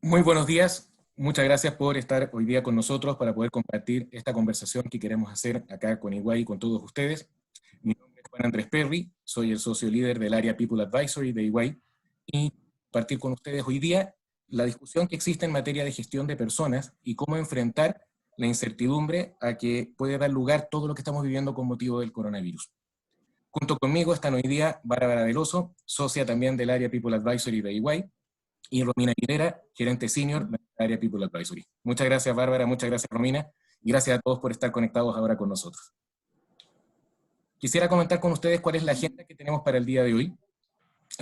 Muy buenos días. Muchas gracias por estar hoy día con nosotros para poder compartir esta conversación que queremos hacer acá con EY y con todos ustedes. Mi nombre es Juan Andrés Perry, soy el socio líder del área People Advisory de EY y compartir con ustedes hoy día la discusión que existe en materia de gestión de personas y cómo enfrentar la incertidumbre a que puede dar lugar todo lo que estamos viviendo con motivo del coronavirus. Junto conmigo están hoy día Bárbara Veloso, socia también del área People Advisory de EY, y Romina Aguilera, gerente senior de la área People Advisory. Muchas gracias, Bárbara, muchas gracias, Romina, y gracias a todos por estar conectados ahora con nosotros. Quisiera comentar con ustedes cuál es la agenda que tenemos para el día de hoy.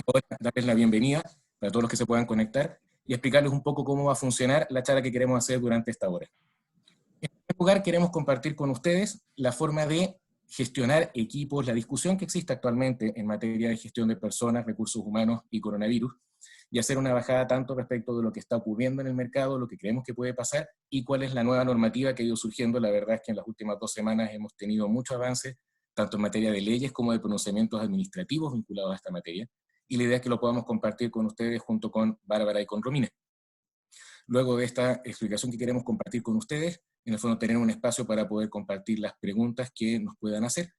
Ahora, darles la bienvenida para todos los que se puedan conectar y explicarles un poco cómo va a funcionar la charla que queremos hacer durante esta hora. En primer lugar, queremos compartir con ustedes la forma de gestionar equipos, la discusión que existe actualmente en materia de gestión de personas, recursos humanos y coronavirus, y hacer una bajada tanto respecto de lo que está ocurriendo en el mercado, lo que creemos que puede pasar, y cuál es la nueva normativa que ha ido surgiendo. La verdad es que en las últimas 2 semanas hemos tenido mucho avance, tanto en materia de leyes como de pronunciamientos administrativos vinculados a esta materia, y la idea es que lo podamos compartir con ustedes junto con Bárbara y con Romina. Luego de esta explicación que queremos compartir con ustedes, en el fondo tener un espacio para poder compartir las preguntas que nos puedan hacer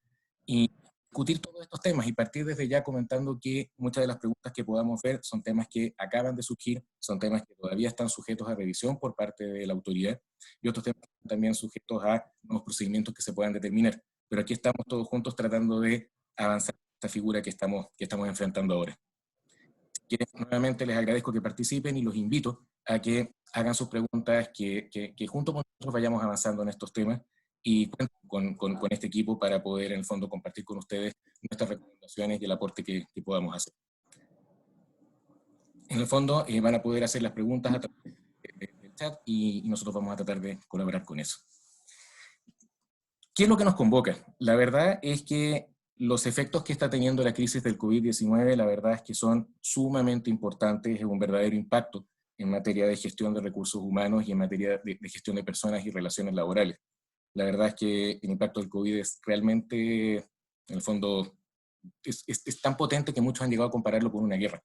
y discutir todos estos temas y partir desde ya comentando que muchas de las preguntas que podamos ver son temas que acaban de surgir, son temas que todavía están sujetos a revisión por parte de la autoridad y otros temas también sujetos a nuevos procedimientos que se puedan determinar. Pero aquí estamos todos juntos tratando de avanzar en esta figura que estamos enfrentando ahora. Nuevamente les agradezco que participen y los invito a que hagan sus preguntas, que junto con nosotros vayamos avanzando en estos temas y cuenten con este equipo para poder en el fondo compartir con ustedes nuestras recomendaciones y el aporte que podamos hacer. En el fondo van a poder hacer las preguntas a través del chat y nosotros vamos a tratar de colaborar con eso. ¿Qué es lo que nos convoca? La verdad es que los efectos que está teniendo la crisis del COVID-19, la verdad es que son sumamente importantes, es un verdadero impacto en materia de gestión de recursos humanos y en materia de gestión de personas y relaciones laborales. La verdad es que el impacto del COVID es realmente, en el fondo, es tan potente que muchos han llegado a compararlo con una guerra.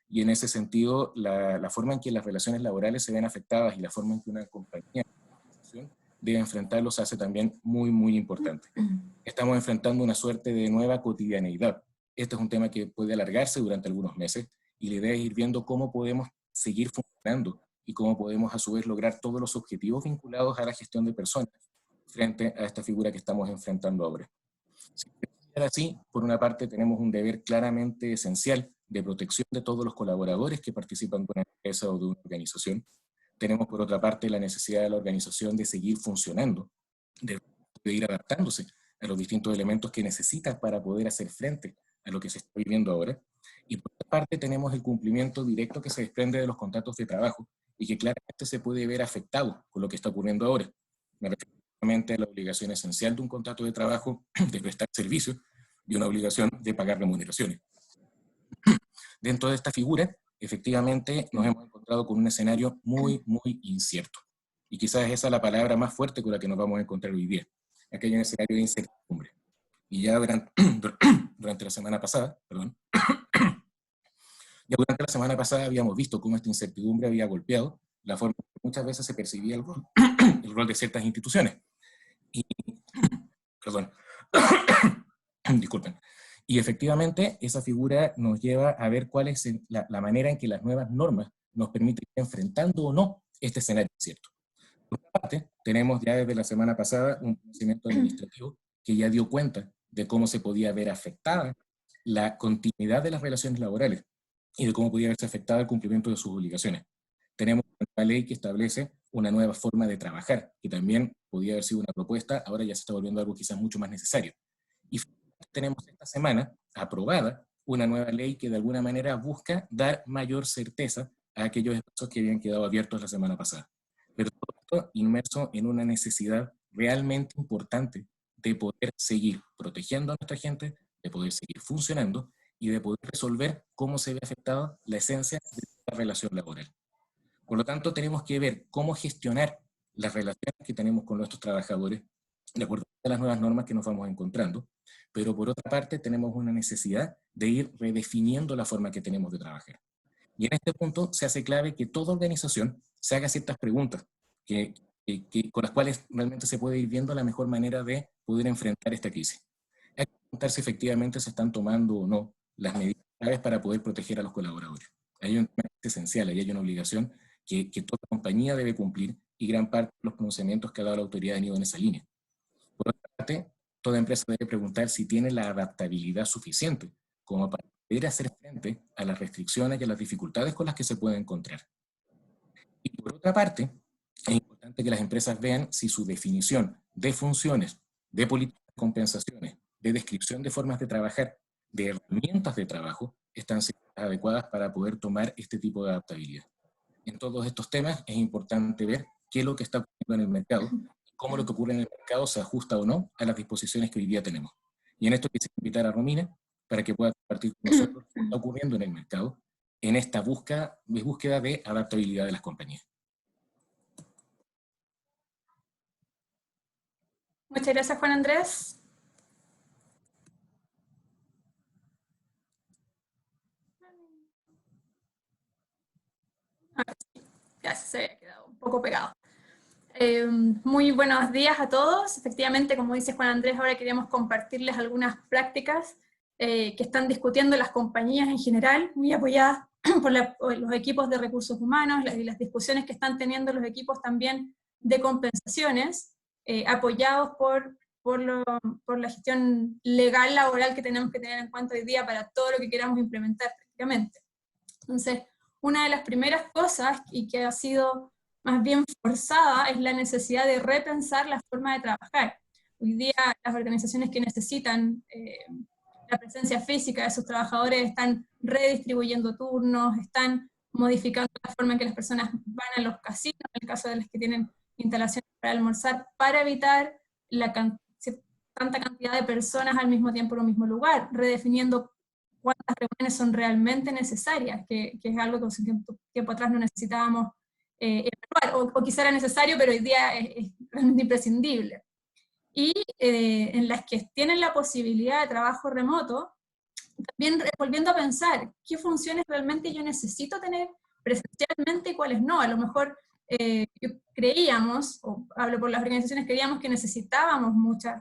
Y en ese sentido, la forma en que las relaciones laborales se ven afectadas y la forma en que una compañía debe enfrentarlos hace también muy, muy importante. Estamos enfrentando una suerte de nueva cotidianeidad. Este es un tema que puede alargarse durante algunos meses y la idea es ir viendo cómo podemos seguir funcionando y cómo podemos a su vez lograr todos los objetivos vinculados a la gestión de personas frente a esta figura que estamos enfrentando ahora. Si es así, por una parte tenemos un deber claramente esencial de protección de todos los colaboradores que participan de una empresa o de una organización. Tenemos por otra parte la necesidad de la organización de seguir funcionando, de ir adaptándose a los distintos elementos que necesita para poder hacer frente a lo que se está viviendo ahora. Y por otra parte tenemos el cumplimiento directo que se desprende de los contratos de trabajo y que claramente se puede ver afectado con lo que está ocurriendo ahora. Me refiero a la obligación esencial de un contrato de trabajo de prestar servicios y una obligación de pagar remuneraciones. Dentro de esta figura, efectivamente, nos hemos encontrado con un escenario muy, muy incierto. Y quizás esa es la palabra más fuerte con la que nos vamos a encontrar hoy día. Aquí hay un escenario de incertidumbre. Y ya durante la semana pasada, durante la semana pasada habíamos visto cómo esta incertidumbre había golpeado la forma en que muchas veces se percibía el rol de ciertas instituciones. Y, disculpen. Y efectivamente, esa figura nos lleva a ver cuál es la manera en que las nuevas normas nos permiten ir enfrentando o no este escenario incierto. Por otra parte, tenemos ya desde la semana pasada un procedimiento administrativo que ya dio cuenta de cómo se podía ver afectada la continuidad de las relaciones laborales y de cómo podía verse afectada el cumplimiento de sus obligaciones. Tenemos una ley que establece una nueva forma de trabajar, que también podía haber sido una propuesta, ahora ya se está volviendo algo quizás mucho más necesario. Y tenemos esta semana aprobada una nueva ley que de alguna manera busca dar mayor certeza a aquellos espacios que habían quedado abiertos la semana pasada. Pero todo esto inmerso en una necesidad realmente importante de poder seguir protegiendo a nuestra gente, de poder seguir funcionando y de poder resolver cómo se ve afectada la esencia de la relación laboral. Por lo tanto, tenemos que ver cómo gestionar las relaciones que tenemos con nuestros trabajadores de acuerdo a las nuevas normas que nos vamos encontrando, pero por otra parte tenemos una necesidad de ir redefiniendo la forma que tenemos de trabajar. Y en este punto se hace clave que toda organización se haga ciertas preguntas con las cuales realmente se puede ir viendo la mejor manera de poder enfrentar esta crisis. Hay que preguntar si efectivamente se están tomando o no las medidas claves para poder proteger a los colaboradores. Hay un tema esencial, ahí hay una obligación que toda compañía debe cumplir, y gran parte de los pronunciamientos que ha dado la autoridad han ido en esa línea. Por otra parte, toda empresa debe preguntar si tiene la adaptabilidad suficiente como para poder hacer frente a las restricciones y a las dificultades con las que se puede encontrar. Y por otra parte, es importante que las empresas vean si su definición de funciones, de políticas de compensaciones, de descripción de formas de trabajar, de herramientas de trabajo, están siendo adecuadas para poder tomar este tipo de adaptabilidad. En todos estos temas es importante ver qué es lo que está ocurriendo en el mercado, cómo lo que ocurre en el mercado se ajusta o no a las disposiciones que hoy día tenemos. Y en esto quisiera invitar a Romina para que pueda compartir con nosotros qué está ocurriendo en el mercado en esta búsqueda de adaptabilidad de las compañías. Muchas gracias, Juan Andrés. Ya se había quedado un poco pegado. Muy buenos días a todos. Efectivamente, como dice Juan Andrés, ahora queremos compartirles algunas prácticas que están discutiendo las compañías en general, muy apoyadas por los equipos de recursos humanos y las discusiones que están teniendo los equipos también de compensaciones, apoyados por la gestión legal laboral que tenemos que tener en cuenta hoy día para todo lo que queramos implementar prácticamente. Entonces, una de las primeras cosas, y que ha sido más bien forzada, es la necesidad de repensar la forma de trabajar. Hoy día las organizaciones que necesitan la presencia física de sus trabajadores están redistribuyendo turnos, están modificando la forma en que las personas van a los casinos, en el caso de las que tienen instalaciones para almorzar, para evitar tanta cantidad de personas al mismo tiempo en un mismo lugar, redefiniendo cuántas reuniones son realmente necesarias, que es algo que hace tiempo atrás no necesitábamos evaluar, o quizá era necesario, pero hoy día es realmente imprescindible. Y en las que tienen la posibilidad de trabajo remoto, también volviendo a pensar qué funciones realmente yo necesito tener presencialmente y cuáles no. A lo mejor creíamos, o hablo por las organizaciones, creíamos que necesitábamos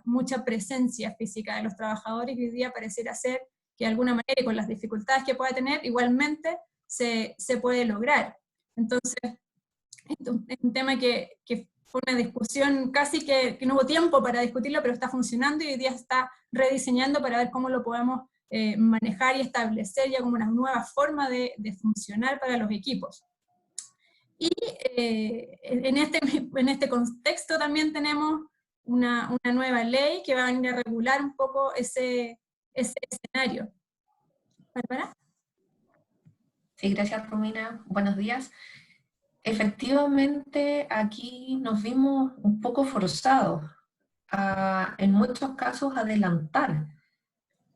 mucha presencia física de los trabajadores, y hoy día pareciera ser que de alguna manera, y con las dificultades que pueda tener, igualmente se puede lograr. Entonces, es un tema que fue una discusión casi que no hubo tiempo para discutirlo, pero está funcionando y hoy día está rediseñando para ver cómo lo podemos manejar y establecer ya como una nueva forma de funcionar para los equipos. Y en este contexto también tenemos una nueva ley que va a venir a regular un poco ese escenario. ¿Bárbara? Sí, gracias, Romina. Buenos días. Efectivamente, aquí nos vimos un poco forzados a, en muchos casos, adelantar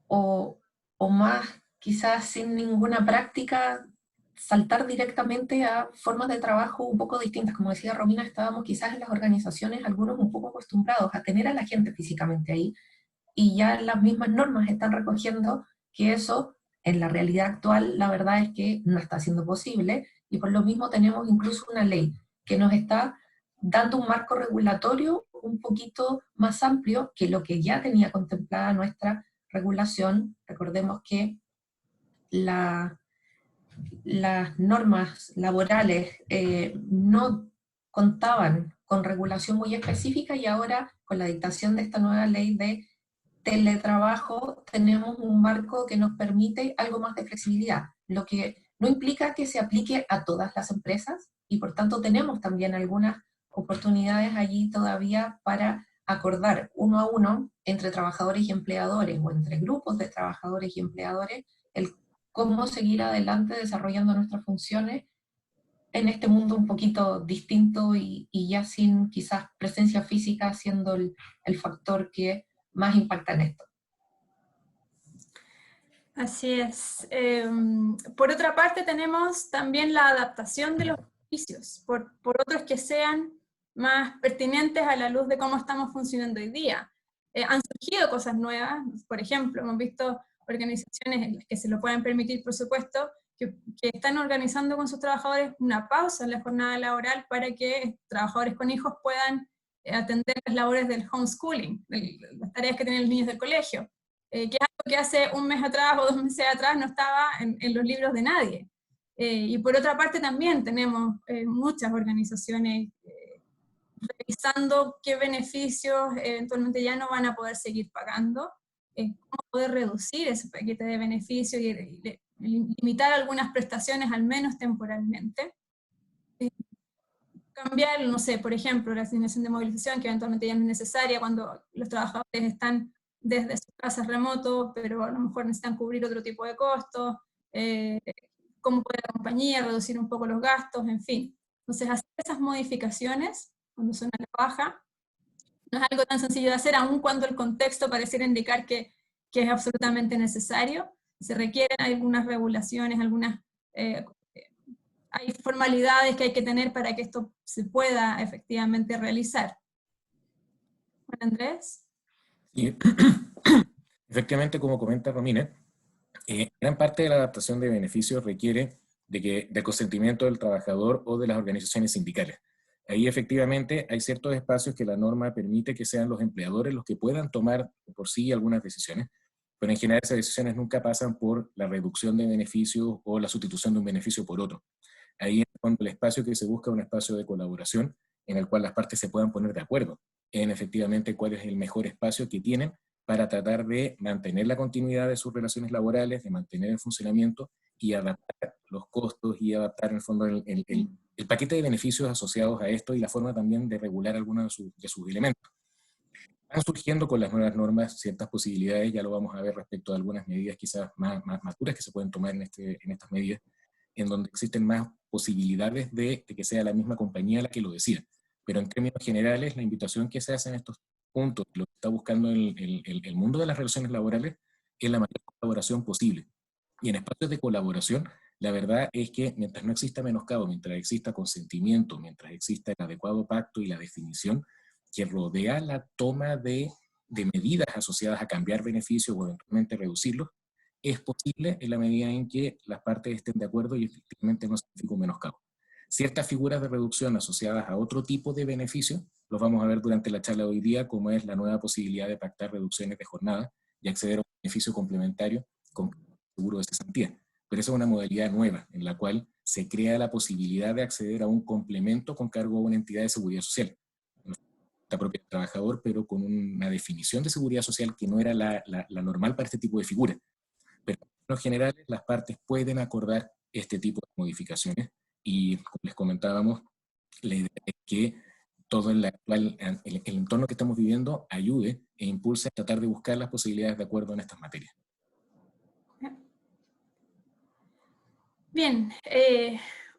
o más, quizás sin ninguna práctica, saltar directamente a formas de trabajo un poco distintas. Como decía Romina, estábamos quizás en las organizaciones, algunos un poco acostumbrados a tener a la gente físicamente ahí, y ya las mismas normas están recogiendo que eso, en la realidad actual, la verdad es que no está siendo posible, y por lo mismo tenemos incluso una ley que nos está dando un marco regulatorio un poquito más amplio que lo que ya tenía contemplada nuestra regulación. Recordemos que las normas laborales no contaban con regulación muy específica, y ahora con la dictación de esta nueva ley de teletrabajo tenemos un marco que nos permite algo más de flexibilidad, lo que no implica que se aplique a todas las empresas, y por tanto tenemos también algunas oportunidades allí todavía para acordar uno a uno entre trabajadores y empleadores, o entre grupos de trabajadores y empleadores, el cómo seguir adelante desarrollando nuestras funciones en este mundo un poquito distinto y ya sin quizás presencia física siendo el factor que más impacta en esto. Así es. Por otra parte, tenemos también la adaptación de los servicios, por otros que sean más pertinentes a la luz de cómo estamos funcionando hoy día. Han surgido cosas nuevas, por ejemplo, hemos visto organizaciones en las que se lo pueden permitir, por supuesto, que están organizando con sus trabajadores una pausa en la jornada laboral para que trabajadores con hijos puedan atender las labores del homeschooling, las tareas que tienen los niños del colegio, que es algo que hace un mes atrás o 2 meses atrás no estaba en los libros de nadie. Y por otra parte también tenemos muchas organizaciones revisando qué beneficios eventualmente ya no van a poder seguir pagando, cómo poder reducir ese paquete de beneficios y limitar algunas prestaciones al menos temporalmente. Cambiar, no sé, por ejemplo, la asignación de movilización, que eventualmente ya no es necesaria cuando los trabajadores están desde sus casas remotos, pero a lo mejor necesitan cubrir otro tipo de costos, cómo puede la compañía reducir un poco los gastos, en fin. Entonces, hacer esas modificaciones, cuando son a la baja, no es algo tan sencillo de hacer, aun cuando el contexto pareciera indicar que es absolutamente necesario. Se requieren algunas regulaciones, hay formalidades que hay que tener para que esto se pueda efectivamente realizar. Juan Andrés. Sí. Efectivamente, como comenta Romina, gran parte de la adaptación de beneficios requiere del consentimiento del trabajador o de las organizaciones sindicales. Ahí efectivamente hay ciertos espacios que la norma permite que sean los empleadores los que puedan tomar por sí algunas decisiones, pero en general esas decisiones nunca pasan por la reducción de beneficios o la sustitución de un beneficio por otro. Ahí es cuando el espacio que se busca es un espacio de colaboración en el cual las partes se puedan poner de acuerdo en efectivamente cuál es el mejor espacio que tienen para tratar de mantener la continuidad de sus relaciones laborales, de mantener el funcionamiento y adaptar los costos y adaptar en el fondo el paquete de beneficios asociados a esto y la forma también de regular algunos de sus elementos. Están surgiendo con las nuevas normas ciertas posibilidades, ya lo vamos a ver respecto a algunas medidas quizás más duras que se pueden tomar en estas medidas, en donde existen más posibilidades de que sea la misma compañía la que lo decida. Pero en términos generales, la invitación que se hace en estos puntos, lo que está buscando el mundo de las relaciones laborales, es la mayor colaboración posible. Y en espacios de colaboración, la verdad es que mientras no exista menoscabo, mientras exista consentimiento, mientras exista el adecuado pacto y la definición que rodea la toma de medidas asociadas a cambiar beneficios o eventualmente reducirlos, es posible en la medida en que las partes estén de acuerdo y efectivamente no significa un menoscabo. Ciertas figuras de reducción asociadas a otro tipo de beneficios, los vamos a ver durante la charla de hoy día, como es la nueva posibilidad de pactar reducciones de jornada y acceder a un beneficio complementario con seguro de cesantía. Pero esa es una modalidad nueva, en la cual se crea la posibilidad de acceder a un complemento con cargo a una entidad de seguridad social. La propia del trabajador, pero con una definición de seguridad social que no era la normal para este tipo de figuras. Pero en términos generales, las partes pueden acordar este tipo de modificaciones y, como les comentábamos, la idea es que todo el entorno que estamos viviendo ayude e impulse a tratar de buscar las posibilidades de acuerdo en estas materias. Bien,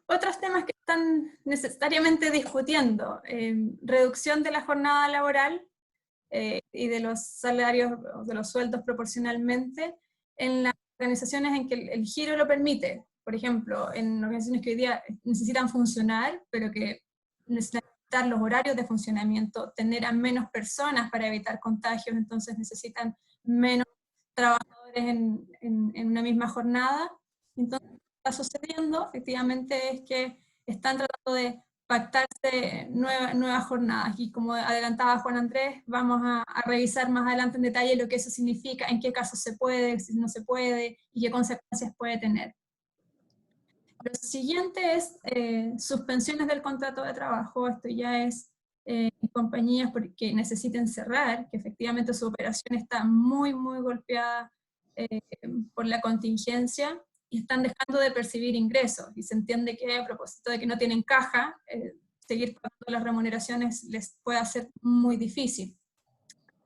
otros temas que están necesariamente discutiendo, reducción de la jornada laboral y de los salarios, de los sueldos proporcionalmente, en las organizaciones en que el giro lo permite. Por ejemplo, en organizaciones que hoy día necesitan funcionar, pero que necesitan los horarios de funcionamiento, tener a menos personas para evitar contagios, entonces necesitan menos trabajadores en una misma jornada. Entonces, lo que está sucediendo efectivamente es que están tratando de pactarse nuevas jornadas, y como adelantaba Juan Andrés, vamos a revisar más adelante en detalle lo que eso significa, en qué casos se puede, si no se puede, y qué consecuencias puede tener. Lo siguiente es suspensiones del contrato de trabajo. Esto ya es compañías que necesiten cerrar, que efectivamente su operación está muy golpeada por la contingencia, y están dejando de percibir ingresos, y se entiende que a propósito de que no tienen caja, seguir pagando las remuneraciones les puede hacer muy difícil.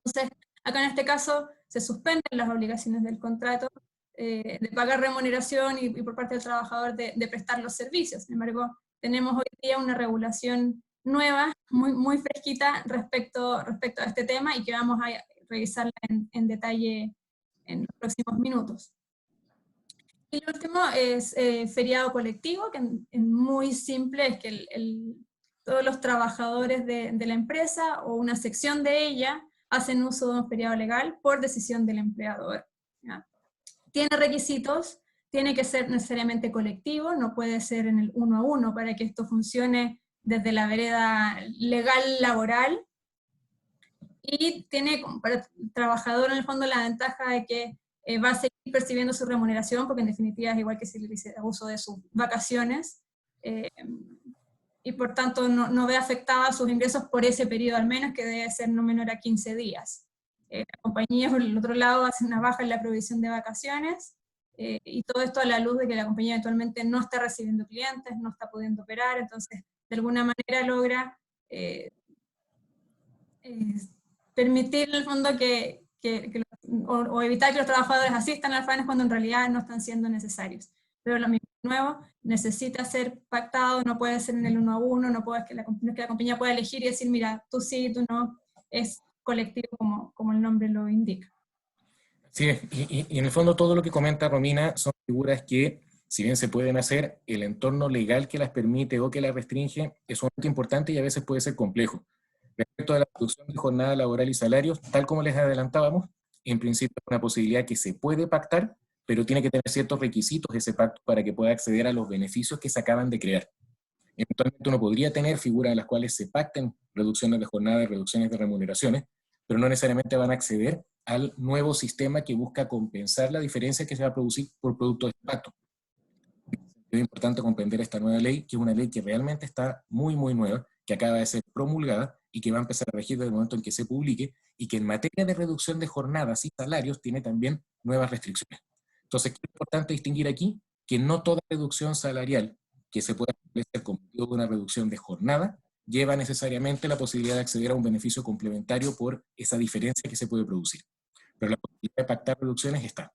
Entonces, acá en este caso se suspenden las obligaciones del contrato, de pagar remuneración y por parte del trabajador de prestar los servicios. Sin embargo, tenemos hoy día una regulación nueva, muy fresquita respecto a este tema, y que vamos a revisarla en detalle en los próximos minutos. Y lo último es feriado colectivo, que en muy simple es que todos los trabajadores de la empresa o una sección de ella hacen uso de un feriado legal por decisión del empleador, ¿ya? Tiene requisitos, tiene que ser necesariamente colectivo, no puede ser en el 1 a 1 para que esto funcione desde la vereda legal laboral, y tiene para el trabajador en el fondo la ventaja de que va a seguir percibiendo su remuneración, porque en definitiva es igual que si le hiciera uso de sus vacaciones, y por tanto no ve afectadas sus ingresos por ese periodo al menos, que debe ser no menor a 15 días. La compañía, por el otro lado, hace una baja en la provisión de vacaciones, y todo esto a la luz de que la compañía eventualmente no está recibiendo clientes, no está pudiendo operar, entonces de alguna manera logra permitir en el fondo o evitar que los trabajadores asistan al FANES cuando en realidad no están siendo necesarios. Pero lo mismo, de nuevo, necesita ser pactado, no puede ser en el 1 a 1, no es que la compañía pueda elegir y decir, mira, tú sí, tú no, es colectivo como el nombre lo indica. Sí, y en el fondo todo lo que comenta Romina son figuras que, si bien se pueden hacer, el entorno legal que las permite o que las restringe es sumamente importante y a veces puede ser complejo. Respecto a la reducción de jornada laboral y salarios, tal como les adelantábamos, en principio es una posibilidad que se puede pactar, pero tiene que tener ciertos requisitos ese pacto para que pueda acceder a los beneficios que se acaban de crear. Eventualmente uno podría tener figuras en las cuales se pacten reducciones de jornada y reducciones de remuneraciones, pero no necesariamente van a acceder al nuevo sistema que busca compensar la diferencia que se va a producir por producto de este pacto. Es importante comprender esta nueva ley, que es una ley que realmente está muy, muy nueva, que acaba de ser promulgada y que va a empezar a regir desde el momento en que se publique, y que en materia de reducción de jornadas y salarios tiene también nuevas restricciones. Entonces, ¿qué es importante distinguir aquí? Que no toda reducción salarial que se pueda establecer como motivo de una reducción de jornada lleva necesariamente la posibilidad de acceder a un beneficio complementario por esa diferencia que se puede producir. Pero la posibilidad de pactar reducciones está.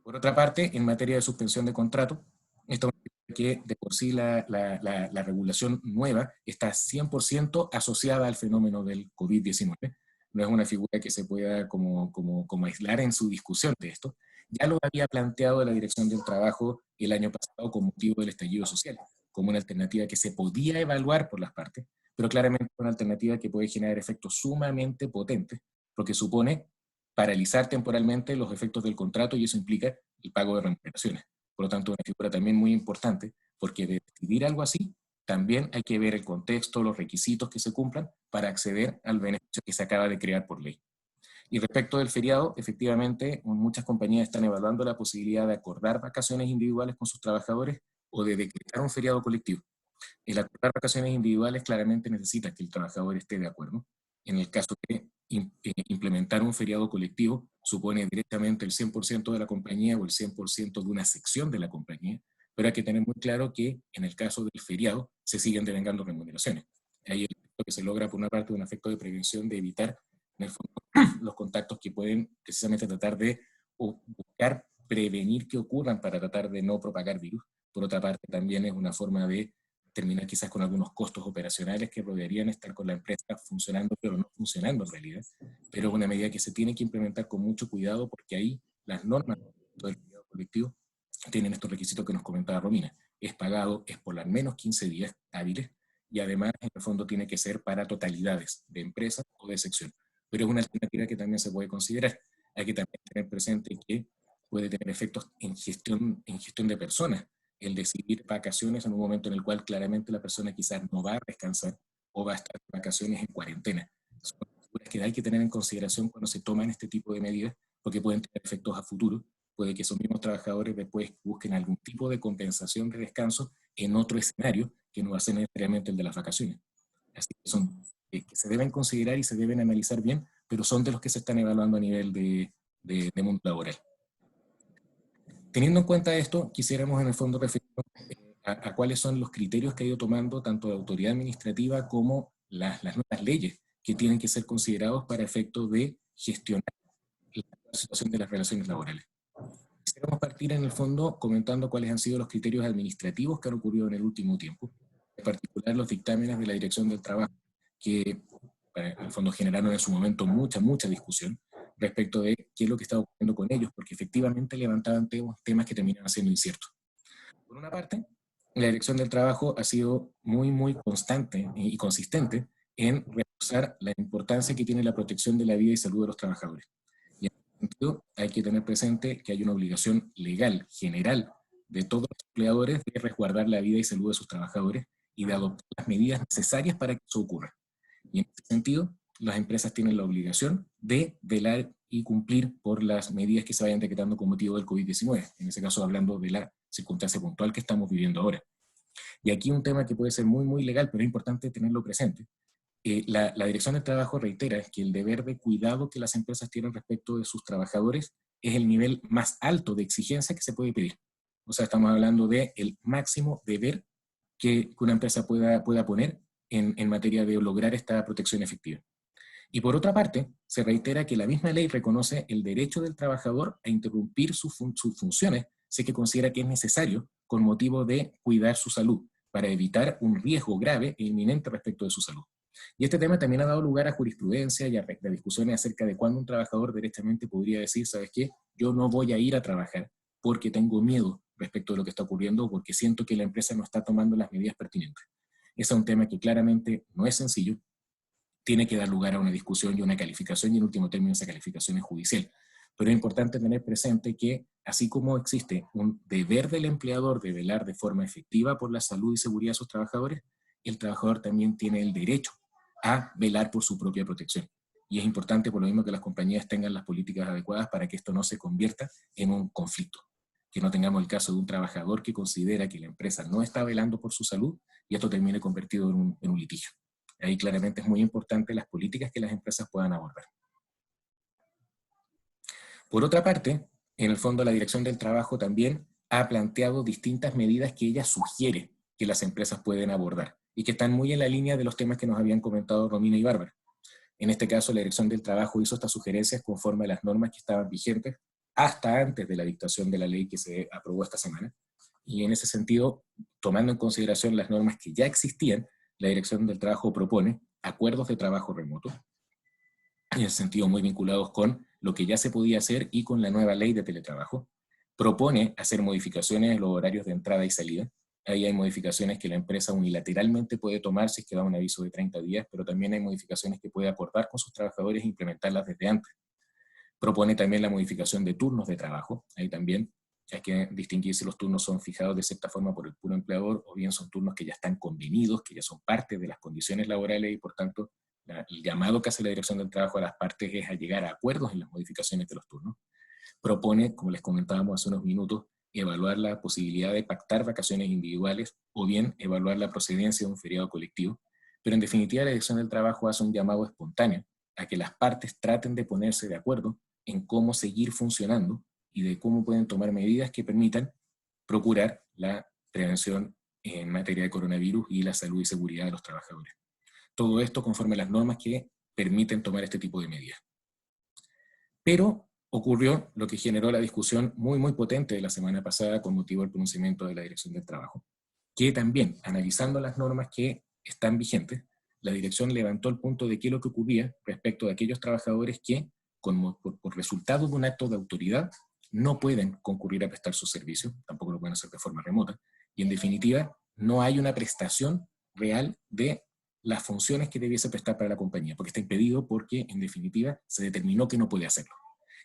Por otra parte, en materia de suspensión de contrato, esta es una figura que de por sí la regulación nueva está 100% asociada al fenómeno del COVID-19. No es una figura que se pueda como aislar en su discusión de esto. Ya lo había planteado la Dirección del Trabajo el año pasado con motivo del estallido social, como una alternativa que se podía evaluar por las partes, pero claramente una alternativa que puede generar efectos sumamente potentes, porque supone paralizar temporalmente los efectos del contrato, y eso implica el pago de remuneraciones. Por lo tanto, una figura también muy importante, porque de decidir algo así, también hay que ver el contexto, los requisitos que se cumplan para acceder al beneficio que se acaba de crear por ley. Y respecto del feriado, efectivamente, muchas compañías están evaluando la posibilidad de acordar vacaciones individuales con sus trabajadores o de decretar un feriado colectivo. El acordar vacaciones individuales claramente necesita que el trabajador esté de acuerdo. En el caso de implementar un feriado colectivo, supone directamente el 100% de la compañía o el 100% de una sección de la compañía, pero hay que tener muy claro que en el caso del feriado se siguen devengando remuneraciones. Ahí el efecto que se logra por una parte un efecto de prevención, de evitar en el fondo los contactos que pueden precisamente tratar de buscar prevenir que ocurran para tratar de no propagar virus. Por otra parte, también es una forma de terminar quizás con algunos costos operacionales que podrían estar con la empresa funcionando, pero no funcionando en realidad. Pero es una medida que se tiene que implementar con mucho cuidado, porque ahí las normas del feriado colectivo tienen estos requisitos que nos comentaba Romina. Es pagado, es por al menos 15 días hábiles, y además en el fondo tiene que ser para totalidades de empresa o de sección. Pero es una alternativa que también se puede considerar. Hay que también tener presente que puede tener efectos en gestión de personas, el decidir vacaciones en un momento en el cual claramente la persona quizás no va a descansar o va a estar de vacaciones en cuarentena. Son figuras que hay que tener en consideración cuando se toman este tipo de medidas, porque pueden tener efectos a futuro. Puede que esos mismos trabajadores después busquen algún tipo de compensación de descanso en otro escenario que no va a ser necesariamente el de las vacaciones. Así que son que se deben considerar y se deben analizar bien, pero son de los que se están evaluando a nivel de mundo laboral. Teniendo en cuenta esto, quisiéramos en el fondo referirnos a cuáles son los criterios que ha ido tomando tanto la autoridad administrativa como las nuevas leyes que tienen que ser considerados para efectos de gestionar la situación de las relaciones laborales. Quisiéramos partir en el fondo comentando cuáles han sido los criterios administrativos que han ocurrido en el último tiempo, en particular los dictámenes de la Dirección del Trabajo, que en el fondo generaron en su momento mucha discusión respecto de qué es lo que estaba ocurriendo con ellos, porque efectivamente levantaban temas que terminaban siendo inciertos. Por una parte, la Dirección del Trabajo ha sido muy constante y consistente en reforzar la importancia que tiene la protección de la vida y salud de los trabajadores. Y en ese sentido, hay que tener presente que hay una obligación legal, general, de todos los empleadores de resguardar la vida y salud de sus trabajadores y de adoptar las medidas necesarias para que eso ocurra. Y en este sentido, las empresas tienen la obligación de velar y cumplir por las medidas que se vayan decretando con motivo del COVID-19, en ese caso hablando de la circunstancia puntual que estamos viviendo ahora. Y aquí un tema que puede ser muy, muy legal, pero es importante tenerlo presente. La Dirección del Trabajo reitera que el deber de cuidado que las empresas tienen respecto de sus trabajadores es el nivel más alto de exigencia que se puede pedir. O sea, estamos hablando del máximo deber que una empresa pueda poner en materia de lograr esta protección efectiva. Y por otra parte, se reitera que la misma ley reconoce el derecho del trabajador a interrumpir sus funciones si que considera que es necesario con motivo de cuidar su salud, para evitar un riesgo grave e inminente respecto de su salud. Y este tema también ha dado lugar a jurisprudencia y a discusiones acerca de cuándo un trabajador derechamente podría decir, ¿sabes qué? Yo no voy a ir a trabajar porque tengo miedo respecto de lo que está ocurriendo o porque siento que la empresa no está tomando las medidas pertinentes. Ese es un tema que claramente no es sencillo, tiene que dar lugar a una discusión y una calificación, y en último término esa calificación es judicial. Pero es importante tener presente que, así como existe un deber del empleador de velar de forma efectiva por la salud y seguridad de sus trabajadores, el trabajador también tiene el derecho a velar por su propia protección. Y es importante por lo mismo que las compañías tengan las políticas adecuadas para que esto no se convierta en un conflicto. Que no tengamos el caso de un trabajador que considera que la empresa no está velando por su salud y esto termine convertido en un litigio. Ahí claramente es muy importante las políticas que las empresas puedan abordar. Por otra parte, en el fondo la Dirección del Trabajo también ha planteado distintas medidas que ella sugiere que las empresas pueden abordar y que están muy en la línea de los temas que nos habían comentado Romina y Bárbara. En este caso, la Dirección del Trabajo hizo estas sugerencias conforme a las normas que estaban vigentes hasta antes de la dictación de la ley que se aprobó esta semana. Y en ese sentido, tomando en consideración las normas que ya existían, la Dirección del Trabajo propone acuerdos de trabajo remoto, en el sentido muy vinculados con lo que ya se podía hacer y con la nueva ley de teletrabajo. Propone hacer modificaciones en los horarios de entrada y salida. Ahí hay modificaciones que la empresa unilateralmente puede tomar si es que da un aviso de 30 días, pero también hay modificaciones que puede acordar con sus trabajadores e implementarlas desde antes. Propone también la modificación de turnos de trabajo. Ahí también hay que distinguir si los turnos son fijados de cierta forma por el puro empleador o bien son turnos que ya están convenidos, que ya son parte de las condiciones laborales y por tanto el llamado que hace la Dirección del Trabajo a las partes es a llegar a acuerdos en las modificaciones de los turnos. Propone, como les comentábamos hace unos minutos, evaluar la posibilidad de pactar vacaciones individuales o bien evaluar la procedencia de un feriado colectivo, pero en definitiva la Dirección del Trabajo hace un llamado espontáneo a que las partes traten de ponerse de acuerdo en cómo seguir funcionando y de cómo pueden tomar medidas que permitan procurar la prevención en materia de coronavirus y la salud y seguridad de los trabajadores. Todo esto conforme a las normas que permiten tomar este tipo de medidas. Pero ocurrió lo que generó la discusión muy, muy potente de la semana pasada con motivo del pronunciamiento de la Dirección del Trabajo, que también, analizando las normas que están vigentes, la dirección levantó el punto de qué es lo que ocurría respecto de aquellos trabajadores que, por resultado de un acto de autoridad, no pueden concurrir a prestar su servicio, tampoco lo pueden hacer de forma remota, y en definitiva, no hay una prestación real de las funciones que debiese prestar para la compañía, porque está impedido porque, en definitiva, se determinó que no puede hacerlo.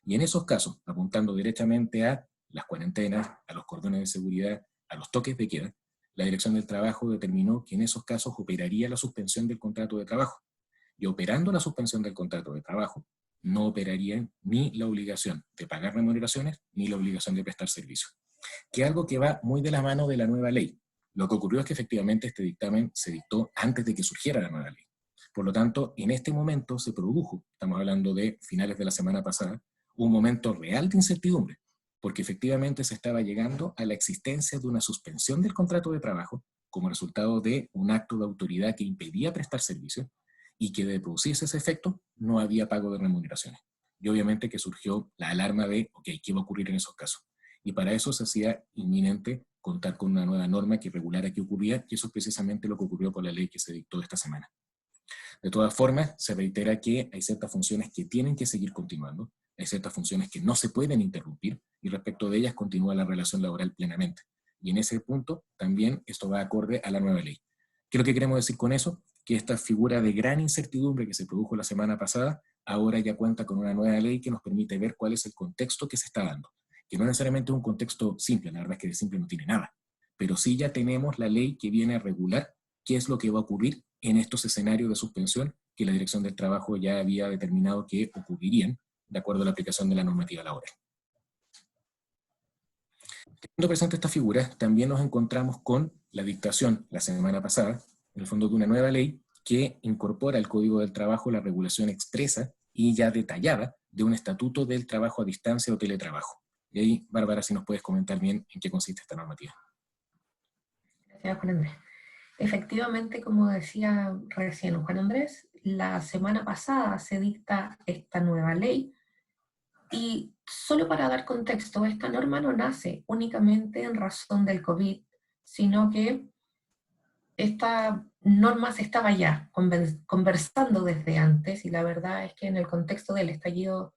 Y en esos casos, apuntando directamente a las cuarentenas, a los cordones de seguridad, a los toques de queda, la Dirección del Trabajo determinó que en esos casos operaría la suspensión del contrato de trabajo. Y operando la suspensión del contrato de trabajo, no operaría ni la obligación de pagar remuneraciones ni la obligación de prestar servicios. Que es algo que va muy de la mano de la nueva ley. Lo que ocurrió es que efectivamente este dictamen se dictó antes de que surgiera la nueva ley. Por lo tanto, en este momento se produjo, estamos hablando de finales de la semana pasada, un momento real de incertidumbre, porque efectivamente se estaba llegando a la existencia de una suspensión del contrato de trabajo como resultado de un acto de autoridad que impedía prestar servicios y que de producirse ese efecto no había pago de remuneraciones. Y obviamente que surgió la alarma de, ok, ¿qué va a ocurrir en esos casos? Y para eso se hacía inminente contar con una nueva norma que regulara qué ocurría, y eso es precisamente lo que ocurrió con la ley que se dictó esta semana. De todas formas, se reitera que hay ciertas funciones que tienen que seguir continuando, hay ciertas funciones que no se pueden interrumpir, y respecto de ellas continúa la relación laboral plenamente. Y en ese punto también esto va acorde a la nueva ley. ¿Qué es lo que queremos decir con eso? Que esta figura de gran incertidumbre que se produjo la semana pasada, ahora ya cuenta con una nueva ley que nos permite ver cuál es el contexto que se está dando. que no necesariamente es un contexto simple, la verdad es que de simple no tiene nada, pero sí ya tenemos la ley que viene a regular qué es lo que va a ocurrir en estos escenarios de suspensión que la Dirección del Trabajo ya había determinado que ocurrirían de acuerdo a la aplicación de la normativa laboral. Teniendo presente esta figura, también nos encontramos con la dictación la semana pasada, en el fondo de una nueva ley que incorpora al Código del Trabajo la regulación expresa y ya detallada de un estatuto del trabajo a distancia o teletrabajo. Y ahí, Bárbara, si nos puedes comentar bien en qué consiste esta normativa. Gracias, Juan Andrés. Efectivamente, como decía recién Juan Andrés, la semana pasada se dicta esta nueva ley y solo para dar contexto, esta norma no nace únicamente en razón del COVID, sino que esta norma se estaba ya conversando desde antes y la verdad es que en el contexto del estallido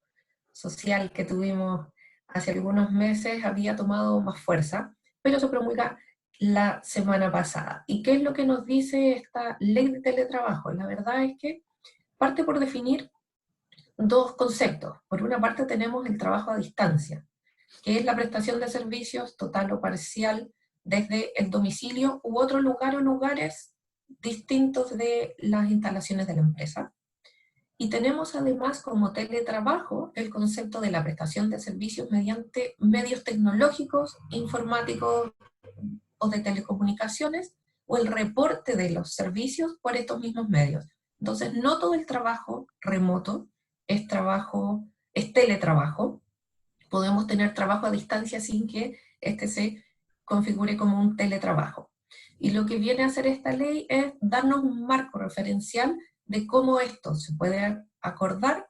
social que tuvimos hace algunos meses había tomado más fuerza, pero se promulga la semana pasada. ¿Y qué es lo que nos dice esta ley de teletrabajo? La verdad es que parte por definir dos conceptos. Por una parte tenemos el trabajo a distancia, que es la prestación de servicios total o parcial desde el domicilio u otro lugar o lugares distintos de las instalaciones de la empresa. Y tenemos además como teletrabajo el concepto de la prestación de servicios mediante medios tecnológicos, informáticos o de telecomunicaciones, o el reporte de los servicios por estos mismos medios. Entonces, no todo el trabajo remoto es teletrabajo. Podemos tener trabajo a distancia sin que este se configure como un teletrabajo. Y lo que viene a hacer esta ley es darnos un marco referencial de cómo esto se puede acordar,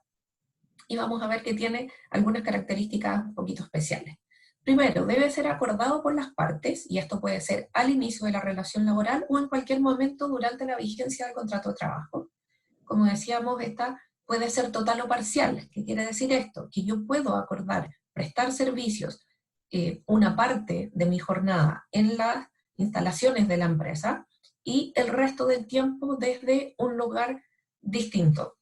y vamos a ver que tiene algunas características un poquito especiales. Primero, debe ser acordado por las partes, y esto puede ser al inicio de la relación laboral o en cualquier momento durante la vigencia del contrato de trabajo. Como decíamos, esta puede ser total o parcial. ¿Qué quiere decir esto? Que yo puedo acordar prestar servicios, una parte de mi jornada en las instalaciones de la empresa y el resto del tiempo desde un lugar distinto.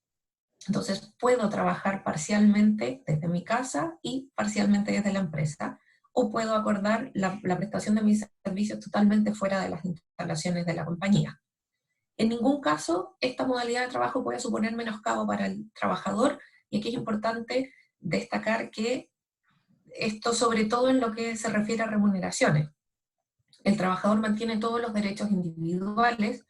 Entonces puedo trabajar parcialmente desde mi casa y parcialmente desde la empresa, o puedo acordar la prestación de mis servicios totalmente fuera de las instalaciones de la compañía. En ningún caso esta modalidad de trabajo puede suponer menoscabo para el trabajador, y aquí es importante destacar que esto sobre todo en lo que se refiere a remuneraciones. El trabajador mantiene todos los derechos individuales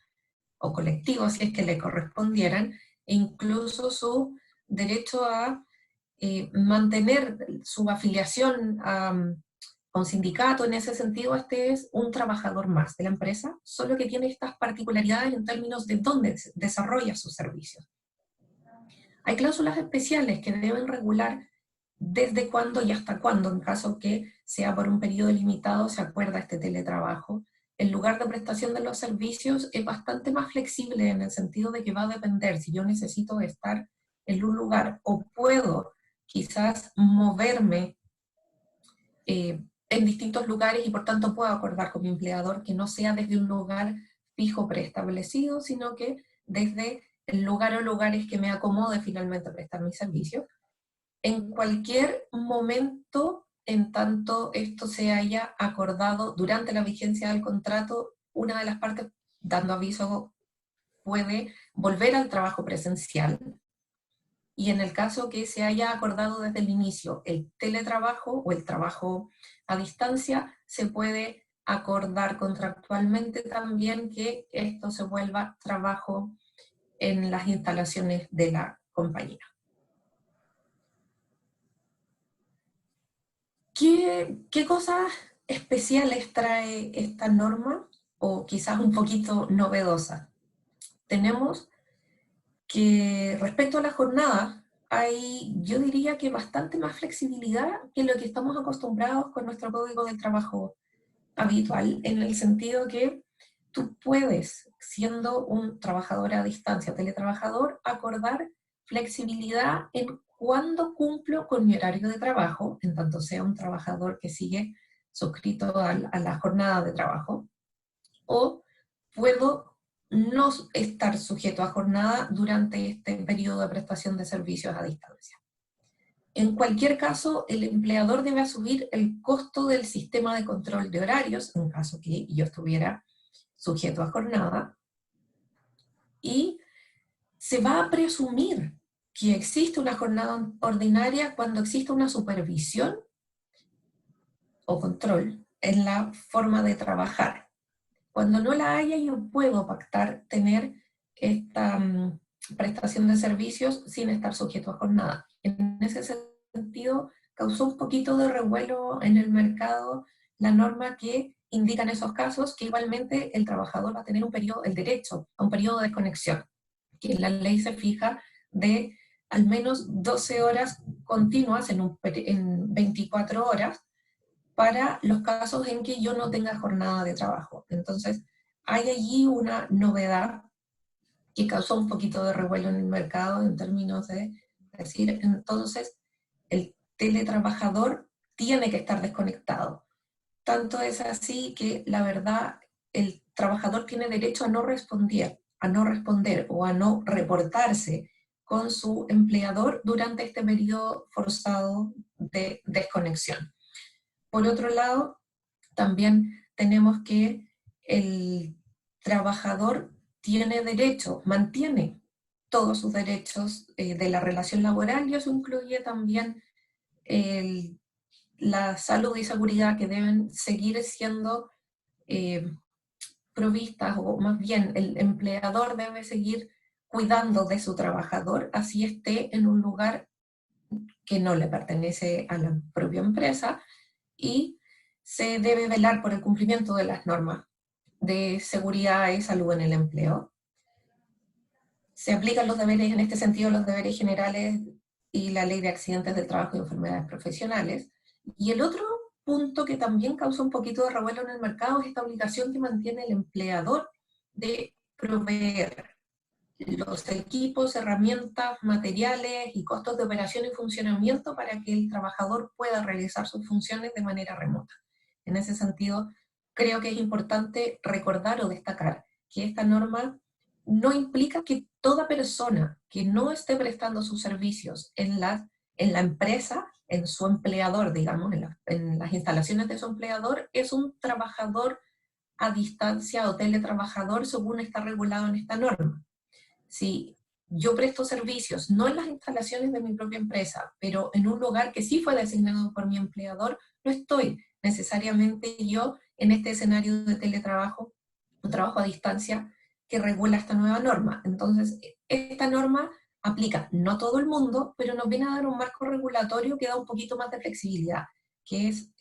o colectivos, si es que le correspondieran, e incluso su derecho a mantener su afiliación a un sindicato. En ese sentido, este es un trabajador más de la empresa, solo que tiene estas particularidades en términos de dónde desarrolla sus servicios. Hay cláusulas especiales que deben regular desde cuándo y hasta cuándo, en caso que sea por un periodo limitado, se acuerda este teletrabajo. El lugar de prestación de los servicios es bastante más flexible en el sentido de que va a depender si yo necesito estar en un lugar o puedo quizás moverme en distintos lugares, y por tanto puedo acordar con mi empleador que no sea desde un lugar fijo preestablecido, sino que desde el lugar o lugares que me acomode finalmente prestar mis servicios, en cualquier momento, en tanto esto se haya acordado durante la vigencia del contrato. Una de las partes, dando aviso, puede volver al trabajo presencial, y en el caso que se haya acordado desde el inicio el teletrabajo o el trabajo a distancia, se puede acordar contractualmente también que esto se vuelva trabajo en las instalaciones de la compañía. ¿Qué cosas especiales trae esta norma, o quizás un poquito novedosas? Tenemos que respecto a la jornada, hay, yo diría que bastante más flexibilidad que lo que estamos acostumbrados con nuestro código de trabajo habitual, en el sentido que tú puedes, siendo un trabajador a distancia, teletrabajador, acordar flexibilidad en cuándo cumplo con mi horario de trabajo, en tanto sea un trabajador que sigue suscrito a la jornada de trabajo, o puedo no estar sujeto a jornada durante este periodo de prestación de servicios a distancia. En cualquier caso, el empleador debe asumir el costo del sistema de control de horarios, en caso que yo estuviera sujeto a jornada, y se va a presumir que existe una jornada ordinaria cuando existe una supervisión o control en la forma de trabajar. Cuando no la haya, yo puedo pactar tener esta prestación de servicios sin estar sujeto a jornada. En ese sentido, causó un poquito de revuelo en el mercado la norma que indica en esos casos que igualmente el trabajador va a tener un periodo, el derecho a un periodo de desconexión, que la ley se fija de al menos 12 horas continuas en 24 horas para los casos en que yo no tenga jornada de trabajo. Entonces, hay allí una novedad que causó un poquito de revuelo en el mercado en términos de decir, entonces, el teletrabajador tiene que estar desconectado. Tanto es así que, la verdad, el trabajador tiene derecho a no responder o a no reportarse con su empleador durante este periodo forzado de desconexión. Por otro lado, también tenemos que el trabajador tiene derecho, mantiene todos sus derechos de la relación laboral, y eso incluye también la salud y seguridad que deben seguir siendo provistas, o más bien el empleador debe seguir cuidando de su trabajador, así esté en un lugar que no le pertenece a la propia empresa, y se debe velar por el cumplimiento de las normas de seguridad y salud en el empleo. Se aplican los deberes, en este sentido, los deberes generales y la ley de accidentes del trabajo y enfermedades profesionales. Y el otro punto que también causó un poquito de revuelo en el mercado es esta obligación que mantiene el empleador de proveer los equipos, herramientas, materiales y costos de operación y funcionamiento para que el trabajador pueda realizar sus funciones de manera remota. En ese sentido, creo que es importante recordar o destacar que esta norma no implica que toda persona que no esté prestando sus servicios en la empresa, en su empleador, digamos, en las instalaciones de su empleador, es un trabajador a distancia o teletrabajador según está regulado en esta norma. Si yo presto servicios, no en las instalaciones de mi propia empresa, pero en un lugar que sí fue designado por mi empleador, no estoy necesariamente yo en este escenario de teletrabajo o trabajo a distancia que regula esta nueva norma. Entonces, esta norma aplica no a todo el mundo, pero nos viene a dar un marco regulatorio que da un poquito más de flexibilidad, que es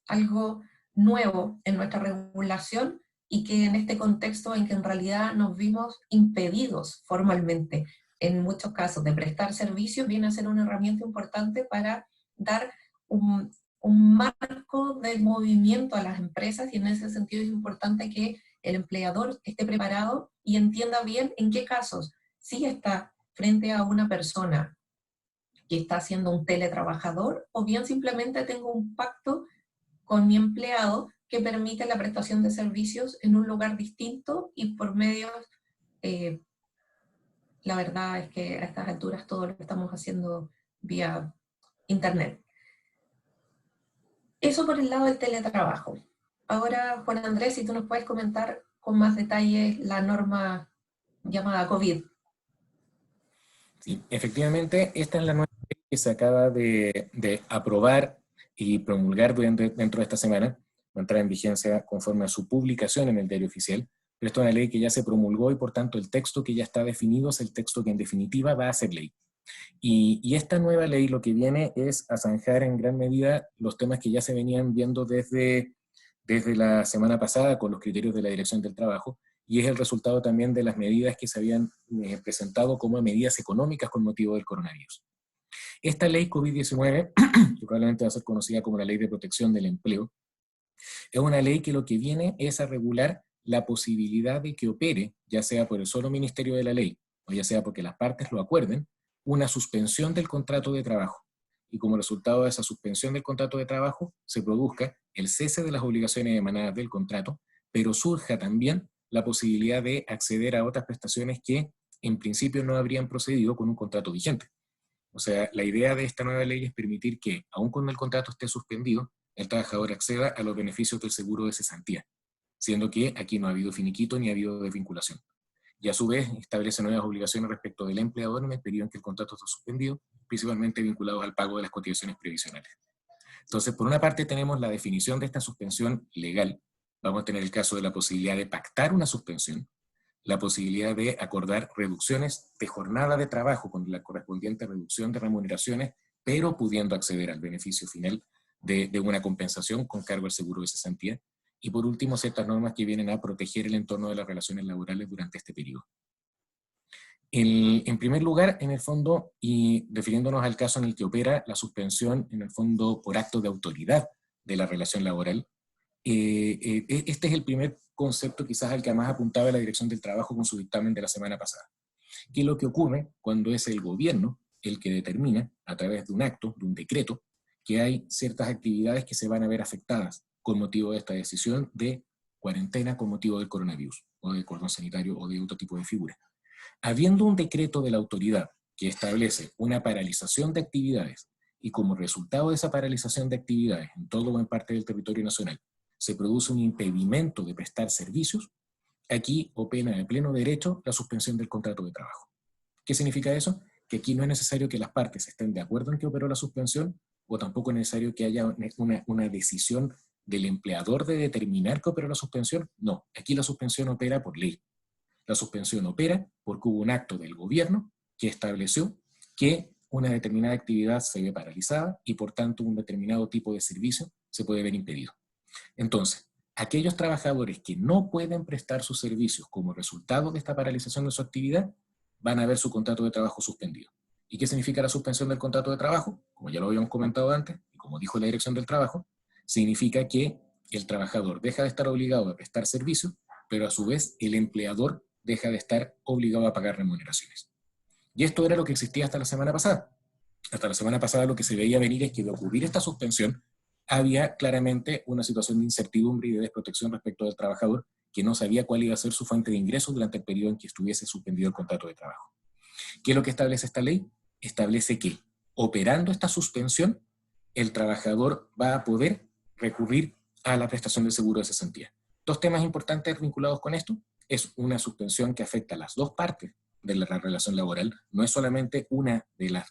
algo nuevo en nuestra regulación, y que en este contexto en que en realidad nos vimos impedidos formalmente, en muchos casos, de prestar servicios, viene a ser una herramienta importante para dar un marco de movimiento a las empresas, y en ese sentido es importante que el empleador esté preparado y entienda bien en qué casos sí está frente a una persona que está siendo un teletrabajador, o bien simplemente tengo un pacto con mi empleado que permite la prestación de servicios en un lugar distinto y por medios, la verdad es que a estas alturas todo lo estamos haciendo vía internet. Eso por el lado del teletrabajo. Ahora, Juan Andrés, si tú nos puedes comentar con más detalle la norma llamada COVID. Sí, efectivamente, esta es la nueva ley que se acaba de aprobar y promulgar dentro de esta semana. Va a entrar en vigencia conforme a su publicación en el Diario Oficial. Pero esto es una ley que ya se promulgó, y por tanto el texto que ya está definido es el texto que en definitiva va a ser ley. Y esta nueva ley lo que viene es a zanjar en gran medida los temas que ya se venían viendo desde la semana pasada con los criterios de la Dirección del Trabajo, y es el resultado también de las medidas que se habían presentado como medidas económicas con motivo del coronavirus. Esta ley COVID-19, que probablemente va a ser conocida como la Ley de Protección del Empleo, es una ley que lo que viene es a regular la posibilidad de que opere, ya sea por el solo Ministerio de la Ley, o ya sea porque las partes lo acuerden, una suspensión del contrato de trabajo. Y como resultado de esa suspensión del contrato de trabajo, se produzca el cese de las obligaciones emanadas del contrato, pero surja también la posibilidad de acceder a otras prestaciones que en principio no habrían procedido con un contrato vigente. O sea, la idea de esta nueva ley es permitir que, aun cuando el contrato esté suspendido, el trabajador acceda a los beneficios del seguro de cesantía, siendo que aquí no ha habido finiquito ni ha habido desvinculación. Y a su vez establece nuevas obligaciones respecto del empleador en el periodo en que el contrato está suspendido, principalmente vinculados al pago de las cotizaciones previsionales. Entonces, por una parte tenemos la definición de esta suspensión legal. Vamos a tener el caso de la posibilidad de pactar una suspensión, la posibilidad de acordar reducciones de jornada de trabajo con la correspondiente reducción de remuneraciones, pero pudiendo acceder al beneficio final de una compensación con cargo al seguro de cesantía. Y por último, ciertas normas que vienen a proteger el entorno de las relaciones laborales durante este periodo. En primer lugar, en el fondo, y refiriéndonos al caso en el que opera la suspensión, en el fondo, por acto de autoridad de la relación laboral, este es el primer concepto quizás al que más apuntaba la Dirección del Trabajo con su dictamen de la semana pasada. ¿Qué es lo que ocurre cuando es el gobierno el que determina, a través de un acto, de un decreto, que hay ciertas actividades que se van a ver afectadas con motivo de esta decisión de cuarentena con motivo del coronavirus, o de cordón sanitario, o de otro tipo de figura? Habiendo un decreto de la autoridad que establece una paralización de actividades y como resultado de esa paralización de actividades en todo o en parte del territorio nacional se produce un impedimento de prestar servicios, aquí opera de pleno derecho la suspensión del contrato de trabajo. ¿Qué significa eso? Que aquí no es necesario que las partes estén de acuerdo en que operó la suspensión, o tampoco es necesario que haya una decisión del empleador de determinar que operó la suspensión. No, aquí la suspensión opera por ley. La suspensión opera porque hubo un acto del gobierno que estableció que una determinada actividad se ve paralizada y por tanto un determinado tipo de servicio se puede ver impedido. Entonces, aquellos trabajadores que no pueden prestar sus servicios como resultado de esta paralización de su actividad van a ver su contrato de trabajo suspendido. ¿Y qué significa la suspensión del contrato de trabajo? Como ya lo habíamos comentado antes, y como dijo la Dirección del Trabajo, significa que el trabajador deja de estar obligado a prestar servicios, pero a su vez el empleador deja de estar obligado a pagar remuneraciones. Y esto era lo que existía hasta la semana pasada. Hasta la semana pasada lo que se veía venir es que de ocurrir esta suspensión, había claramente una situación de incertidumbre y de desprotección respecto del trabajador que no sabía cuál iba a ser su fuente de ingresos durante el periodo en que estuviese suspendido el contrato de trabajo. ¿Qué es lo que establece esta ley? Establece que, operando esta suspensión, el trabajador va a poder recurrir a la prestación del seguro de cesantía. Dos temas importantes vinculados con esto. Es una suspensión que afecta a las dos partes de la relación laboral, no es solamente una de las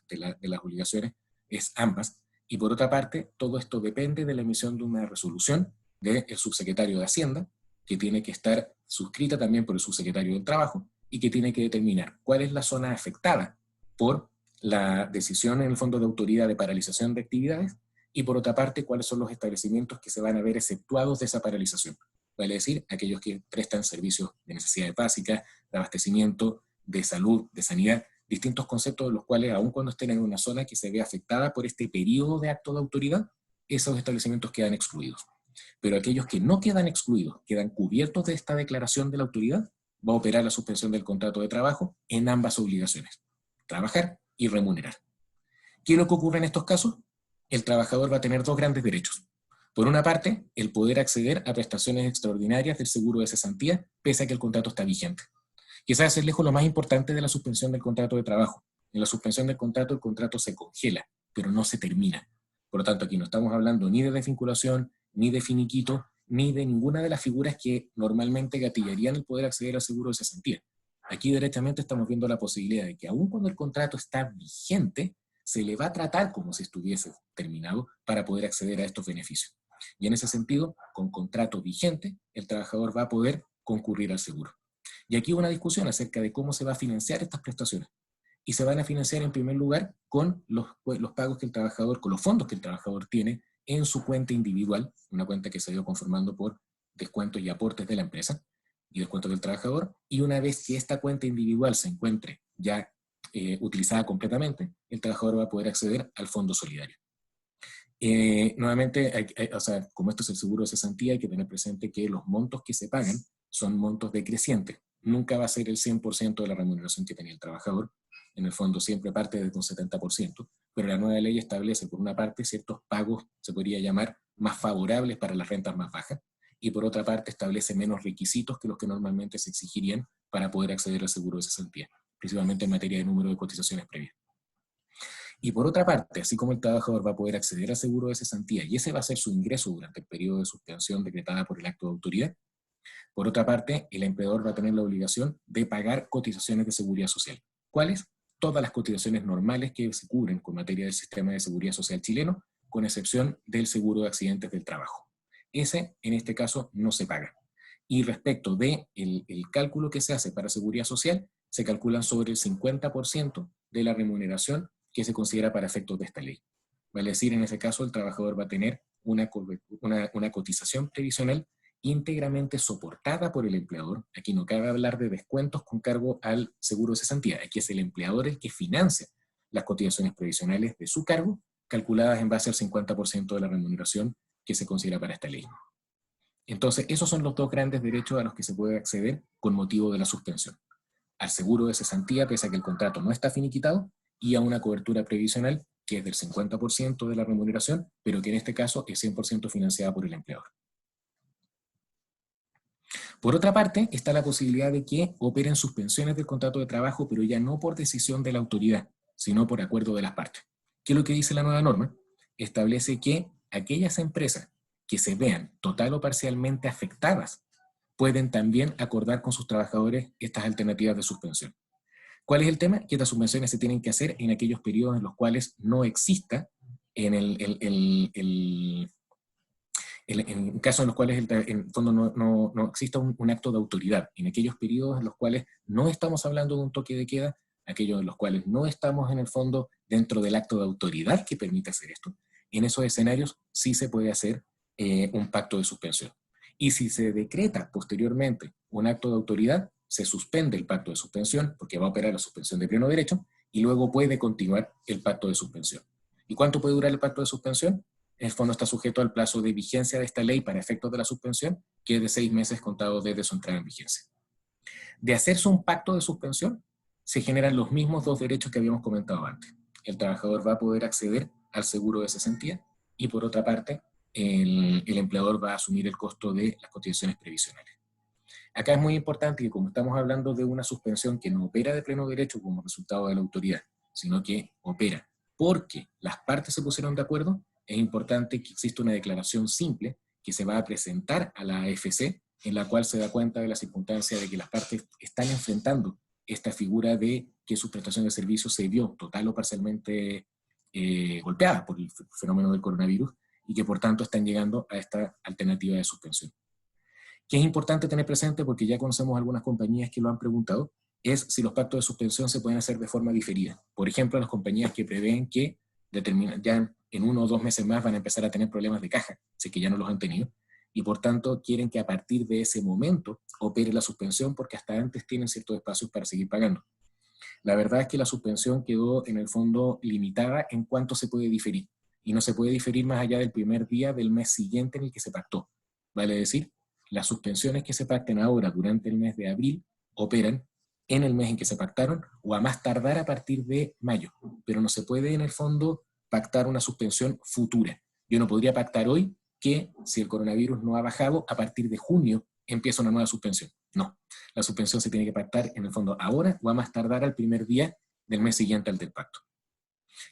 obligaciones, es ambas. Y por otra parte, todo esto depende de la emisión de una resolución del subsecretario de Hacienda, que tiene que estar suscrita también por el subsecretario del Trabajo, y que tiene que determinar cuál es la zona afectada por la decisión en el fondo de autoridad de paralización de actividades, y por otra parte, cuáles son los establecimientos que se van a ver exceptuados de esa paralización. Vale decir, aquellos que prestan servicios de necesidades básicas, de abastecimiento, de salud, de sanidad, distintos conceptos de los cuales, aun cuando estén en una zona que se ve afectada por este periodo de acto de autoridad, esos establecimientos quedan excluidos. Pero aquellos que no quedan excluidos, quedan cubiertos de esta declaración de la autoridad, va a operar la suspensión del contrato de trabajo en ambas obligaciones, trabajar y remunerar. ¿Qué es lo que ocurre en estos casos? El trabajador va a tener dos grandes derechos. Por una parte, el poder acceder a prestaciones extraordinarias del seguro de cesantía, pese a que el contrato está vigente. Quizás es lejos lo más importante de la suspensión del contrato de trabajo. En la suspensión del contrato, el contrato se congela, pero no se termina. Por lo tanto, aquí no estamos hablando ni de desvinculación, ni de finiquito, ni de ninguna de las figuras que normalmente gatillarían el poder acceder al seguro de cesantía. Aquí derechamente estamos viendo la posibilidad de que aun cuando el contrato está vigente, se le va a tratar como si estuviese terminado para poder acceder a estos beneficios. Y en ese sentido, con contrato vigente, el trabajador va a poder concurrir al seguro. Y aquí una discusión acerca de cómo se va a financiar estas prestaciones. Y se van a financiar en primer lugar con los pagos que el trabajador, con los fondos que el trabajador tiene en su cuenta individual, una cuenta que se ha ido conformando por descuentos y aportes de la empresa y descuentos del trabajador, y una vez que esta cuenta individual se encuentre ya utilizada completamente, el trabajador va a poder acceder al fondo solidario. Nuevamente, o sea, como esto es el seguro de cesantía, hay que tener presente que los montos que se pagan son montos decrecientes. Nunca va a ser el 100% de la remuneración que tenía el trabajador. En el fondo siempre parte desde un 70%, pero la nueva ley establece, por una parte, ciertos pagos, se podría llamar, más favorables para las rentas más bajas, y por otra parte establece menos requisitos que los que normalmente se exigirían para poder acceder al seguro de cesantía, principalmente en materia de número de cotizaciones previas. Y por otra parte, así como el trabajador va a poder acceder al seguro de cesantía, y ese va a ser su ingreso durante el periodo de suspensión decretada por el acto de autoridad, por otra parte, el empleador va a tener la obligación de pagar cotizaciones de seguridad social. ¿Cuáles? Todas las cotizaciones normales que se cubren con materia del sistema de seguridad social chileno, con excepción del seguro de accidentes del trabajo. Ese, en este caso, no se paga. Y respecto de el cálculo que se hace para seguridad social, se calculan sobre el 50% de la remuneración que se considera para efectos de esta ley. Vale decir, en ese caso, el trabajador va a tener una cotización previsional íntegramente soportada por el empleador. Aquí no cabe hablar de descuentos con cargo al seguro de cesantía. Aquí es el empleador el que financia las cotizaciones previsionales de su cargo, calculadas en base al 50% de la remuneración que se considera para esta ley. Entonces, esos son los dos grandes derechos a los que se puede acceder con motivo de la suspensión. Al seguro de cesantía, pese a que el contrato no está finiquitado, y a una cobertura previsional que es del 50% de la remuneración, pero que en este caso es 100% financiada por el empleador. Por otra parte, está la posibilidad de que operen suspensiones del contrato de trabajo, pero ya no por decisión de la autoridad, sino por acuerdo de las partes. ¿Qué es lo que dice la nueva norma? Establece que aquellas empresas que se vean total o parcialmente afectadas pueden también acordar con sus trabajadores estas alternativas de suspensión. ¿Cuál es el tema? Que estas suspensiones se tienen que hacer en aquellos periodos en los cuales no exista, en casos en los cuales en el fondo no exista un acto de autoridad, en aquellos periodos en los cuales no estamos hablando de un toque de queda, aquellos en los cuales no estamos en el fondo dentro del acto de autoridad que permite hacer esto, en esos escenarios sí se puede hacer un pacto de suspensión. Y si se decreta posteriormente un acto de autoridad, se suspende el pacto de suspensión, porque va a operar la suspensión de pleno derecho, y luego puede continuar el pacto de suspensión. ¿Y cuánto puede durar el pacto de suspensión? El fondo está sujeto al plazo de vigencia de esta ley para efectos de la suspensión, que es de 6 meses contados desde su entrada en vigencia. De hacerse un pacto de suspensión, se generan los mismos dos derechos que habíamos comentado antes. El trabajador va a poder acceder al seguro de cesantía y, por otra parte, el empleador va a asumir el costo de las cotizaciones previsionales. Acá es muy importante que, como estamos hablando de una suspensión que no opera de pleno derecho como resultado de la autoridad, sino que opera porque las partes se pusieron de acuerdo, es importante que exista una declaración simple que se va a presentar a la AFC, en la cual se da cuenta de la circunstancia de que las partes están enfrentando esta figura de que su prestación de servicios se vio total o parcialmente golpeada por el fenómeno del coronavirus y que por tanto están llegando a esta alternativa de suspensión. Que es importante tener presente, porque ya conocemos algunas compañías que lo han preguntado, es si los pactos de suspensión se pueden hacer de forma diferida. Por ejemplo, las compañías que prevén que ya en 1 o 2 meses más van a empezar a tener problemas de caja, si que ya no los han tenido, y por tanto quieren que a partir de ese momento opere la suspensión, porque hasta antes tienen ciertos espacios para seguir pagando. La verdad es que la suspensión quedó en el fondo limitada en cuánto se puede diferir, y no se puede diferir más allá del primer día del mes siguiente en el que se pactó. Vale decir, las suspensiones que se pacten ahora durante el mes de abril operan en el mes en que se pactaron o a más tardar a partir de mayo, pero no se puede en el fondo pactar una suspensión futura. Yo no podría pactar hoy que si el coronavirus no ha bajado, a partir de junio empieza una nueva suspensión. No, la suspensión se tiene que pactar en el fondo ahora o a más tardar al primer día del mes siguiente al del pacto.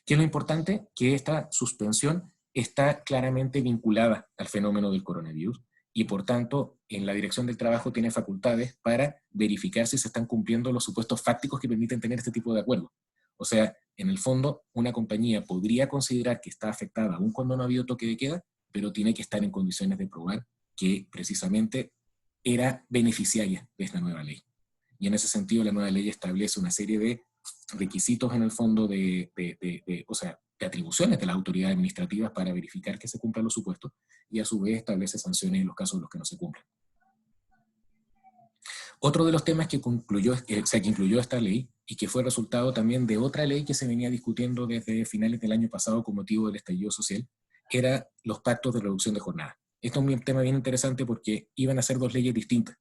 ¿Qué es lo importante? Que esta suspensión está claramente vinculada al fenómeno del coronavirus y por tanto en la Dirección del Trabajo tiene facultades para verificar si se están cumpliendo los supuestos fácticos que permiten tener este tipo de acuerdos. O sea, en el fondo, una compañía podría considerar que está afectada aún cuando no ha habido toque de queda, pero tiene que estar en condiciones de probar que precisamente era beneficiaria de esta nueva ley. Y en ese sentido, la nueva ley establece una serie de requisitos en el fondo de atribuciones de las autoridades administrativas para verificar que se cumplan los supuestos y a su vez establece sanciones en los casos en los que no se cumplan. Otro de los temas que incluyó esta ley y que fue resultado también de otra ley que se venía discutiendo desde finales del año pasado con motivo del estallido social, era los pactos de reducción de jornada. Esto es un tema bien interesante porque iban a ser 2 leyes distintas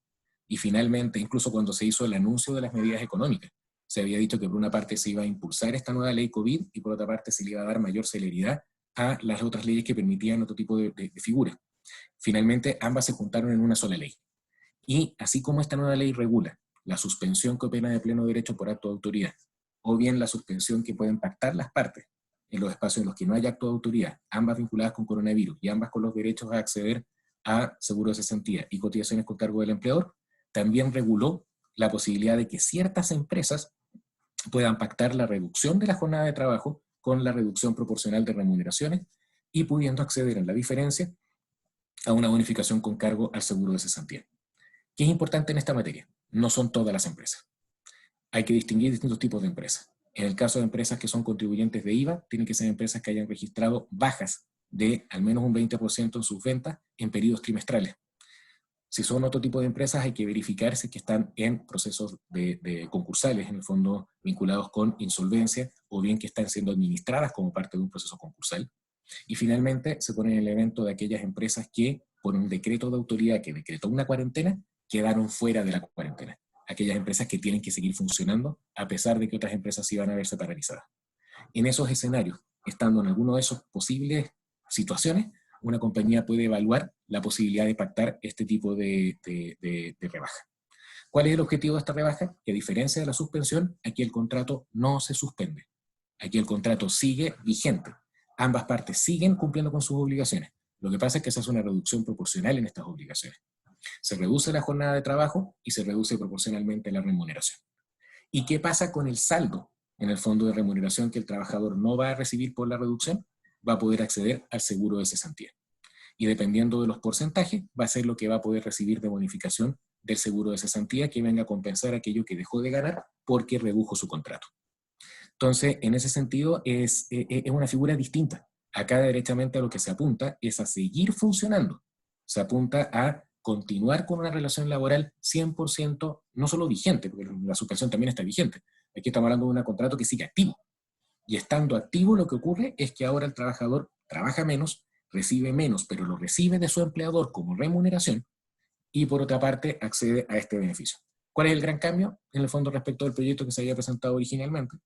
y finalmente, incluso cuando se hizo el anuncio de las medidas económicas, se había dicho que por una parte se iba a impulsar esta nueva ley COVID y por otra parte se le iba a dar mayor celeridad a las otras leyes que permitían otro tipo de figuras. Finalmente, ambas se juntaron en una sola ley. Y así como esta nueva ley regula la suspensión que opera de pleno derecho por acto de autoridad, o bien la suspensión que pueden pactar las partes en los espacios en los que no hay acto de autoridad, ambas vinculadas con coronavirus y ambas con los derechos a acceder a seguro de cesantía y cotizaciones con cargo del empleador, también reguló la posibilidad de que ciertas empresas puedan pactar la reducción de la jornada de trabajo con la reducción proporcional de remuneraciones y pudiendo acceder en la diferencia a una bonificación con cargo al seguro de cesantía. ¿Qué es importante en esta materia? No son todas las empresas. Hay que distinguir distintos tipos de empresas. En el caso de empresas que son contribuyentes de IVA, tienen que ser empresas que hayan registrado bajas de al menos un 20% en sus ventas en periodos trimestrales. Si son otro tipo de empresas, hay que verificarse que están en procesos de concursales, en el fondo vinculados con insolvencia, o bien que están siendo administradas como parte de un proceso concursal. Y finalmente se pone el elemento de aquellas empresas que, por un decreto de autoridad que decretó una cuarentena, quedaron fuera de la cuarentena. Aquellas empresas que tienen que seguir funcionando, a pesar de que otras empresas iban a verse paralizadas. En esos escenarios, estando en alguno de esos posibles situaciones, una compañía puede evaluar la posibilidad de pactar este tipo de rebaja. ¿Cuál es el objetivo de esta rebaja? Que a diferencia de la suspensión, aquí el contrato no se suspende. Aquí el contrato sigue vigente. Ambas partes siguen cumpliendo con sus obligaciones. Lo que pasa es que se hace una reducción proporcional en estas obligaciones. Se reduce la jornada de trabajo y se reduce proporcionalmente la remuneración. ¿Y qué pasa con el saldo en el fondo de remuneración que el trabajador no va a recibir por la reducción? Va a poder acceder al seguro de cesantía. Y dependiendo de los porcentajes, va a ser lo que va a poder recibir de bonificación del seguro de cesantía que venga a compensar aquello que dejó de ganar porque redujo su contrato. Entonces, en ese sentido, es una figura distinta. Acá, derechamente, a lo que se apunta es a seguir funcionando. Se apunta a continuar con una relación laboral 100%, no solo vigente, porque la suspensión también está vigente. Aquí estamos hablando de un contrato que sigue activo. Y estando activo, lo que ocurre es que ahora el trabajador trabaja menos, recibe menos, pero lo recibe de su empleador como remuneración, y por otra parte accede a este beneficio. ¿Cuál es el gran cambio en el fondo respecto del proyecto que se había presentado originalmente?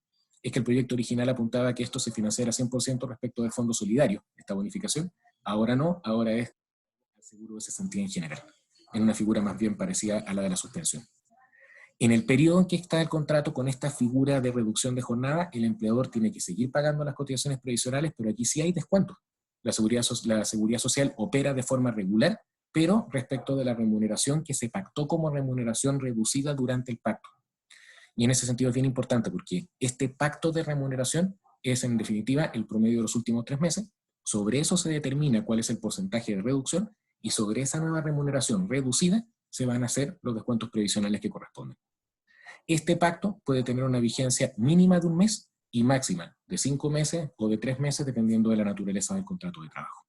Es que el proyecto original apuntaba a que esto se financiara 100% respecto del fondo solidario, esta bonificación. Ahora no, ahora es el seguro de cesantía en general, en una figura más bien parecida a la de la suspensión. En el periodo en que está el contrato con esta figura de reducción de jornada, el empleador tiene que seguir pagando las cotizaciones previsionales, pero aquí sí hay descuentos. La seguridad social opera de forma regular, pero respecto de la remuneración que se pactó como remuneración reducida durante el pacto. Y en ese sentido es bien importante porque este pacto de remuneración es en definitiva el promedio de los últimos 3 meses. Sobre eso se determina cuál es el porcentaje de reducción y sobre esa nueva remuneración reducida se van a hacer los descuentos previsionales que corresponden. Este pacto puede tener una vigencia mínima de 1 mes y máxima de 5 meses o de 3 meses dependiendo de la naturaleza del contrato de trabajo.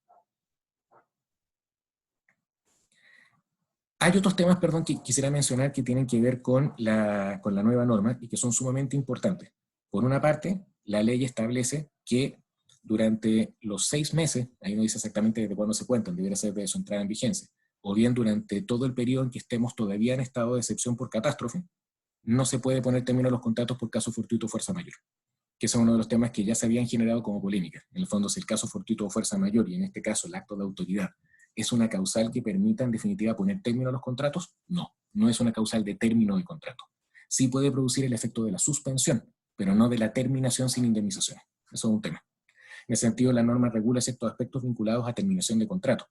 Hay otros temas, que quisiera mencionar que tienen que ver con la nueva norma y que son sumamente importantes. Por una parte, la ley establece que durante los 6 meses, ahí no dice exactamente desde cuándo se cuentan, debería ser de su entrada en vigencia, o bien durante todo el periodo en que estemos todavía en estado de excepción por catástrofe, no se puede poner término a los contratos por caso fortuito o fuerza mayor, que es uno de los temas que ya se habían generado como polémica. En el fondo, si el caso fortuito o fuerza mayor, y en este caso el acto de autoridad, ¿es una causal que permita en definitiva poner término a los contratos? No, no es una causal de término del contrato. Sí puede producir el efecto de la suspensión, pero no de la terminación sin indemnización. Eso es un tema. En ese sentido, la norma regula ciertos aspectos vinculados a terminación de contrato.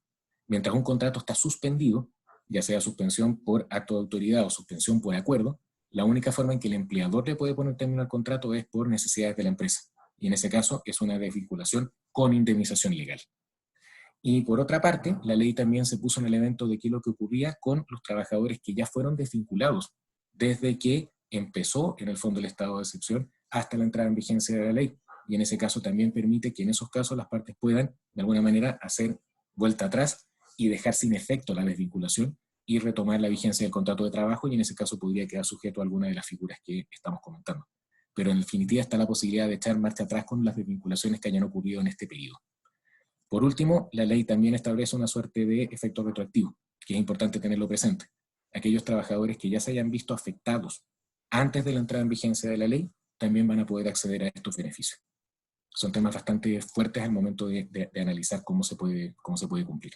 Mientras un contrato está suspendido, ya sea suspensión por acto de autoridad o suspensión por acuerdo, la única forma en que el empleador le puede poner término al contrato es por necesidades de la empresa. Y en ese caso es una desvinculación con indemnización legal. Y por otra parte, la ley también se puso en el evento de qué es lo que ocurría con los trabajadores que ya fueron desvinculados desde que empezó en el fondo el estado de excepción hasta la entrada en vigencia de la ley. Y en ese caso también permite que en esos casos las partes puedan de alguna manera hacer vuelta atrás y dejar sin efecto la desvinculación y retomar la vigencia del contrato de trabajo, y en ese caso podría quedar sujeto a alguna de las figuras que estamos comentando. Pero en definitiva está la posibilidad de echar marcha atrás con las desvinculaciones que hayan ocurrido en este periodo. Por último, la ley también establece una suerte de efecto retroactivo, que es importante tenerlo presente. Aquellos trabajadores que ya se hayan visto afectados antes de la entrada en vigencia de la ley, también van a poder acceder a estos beneficios. Son temas bastante fuertes al momento de analizar cómo se puede cumplir.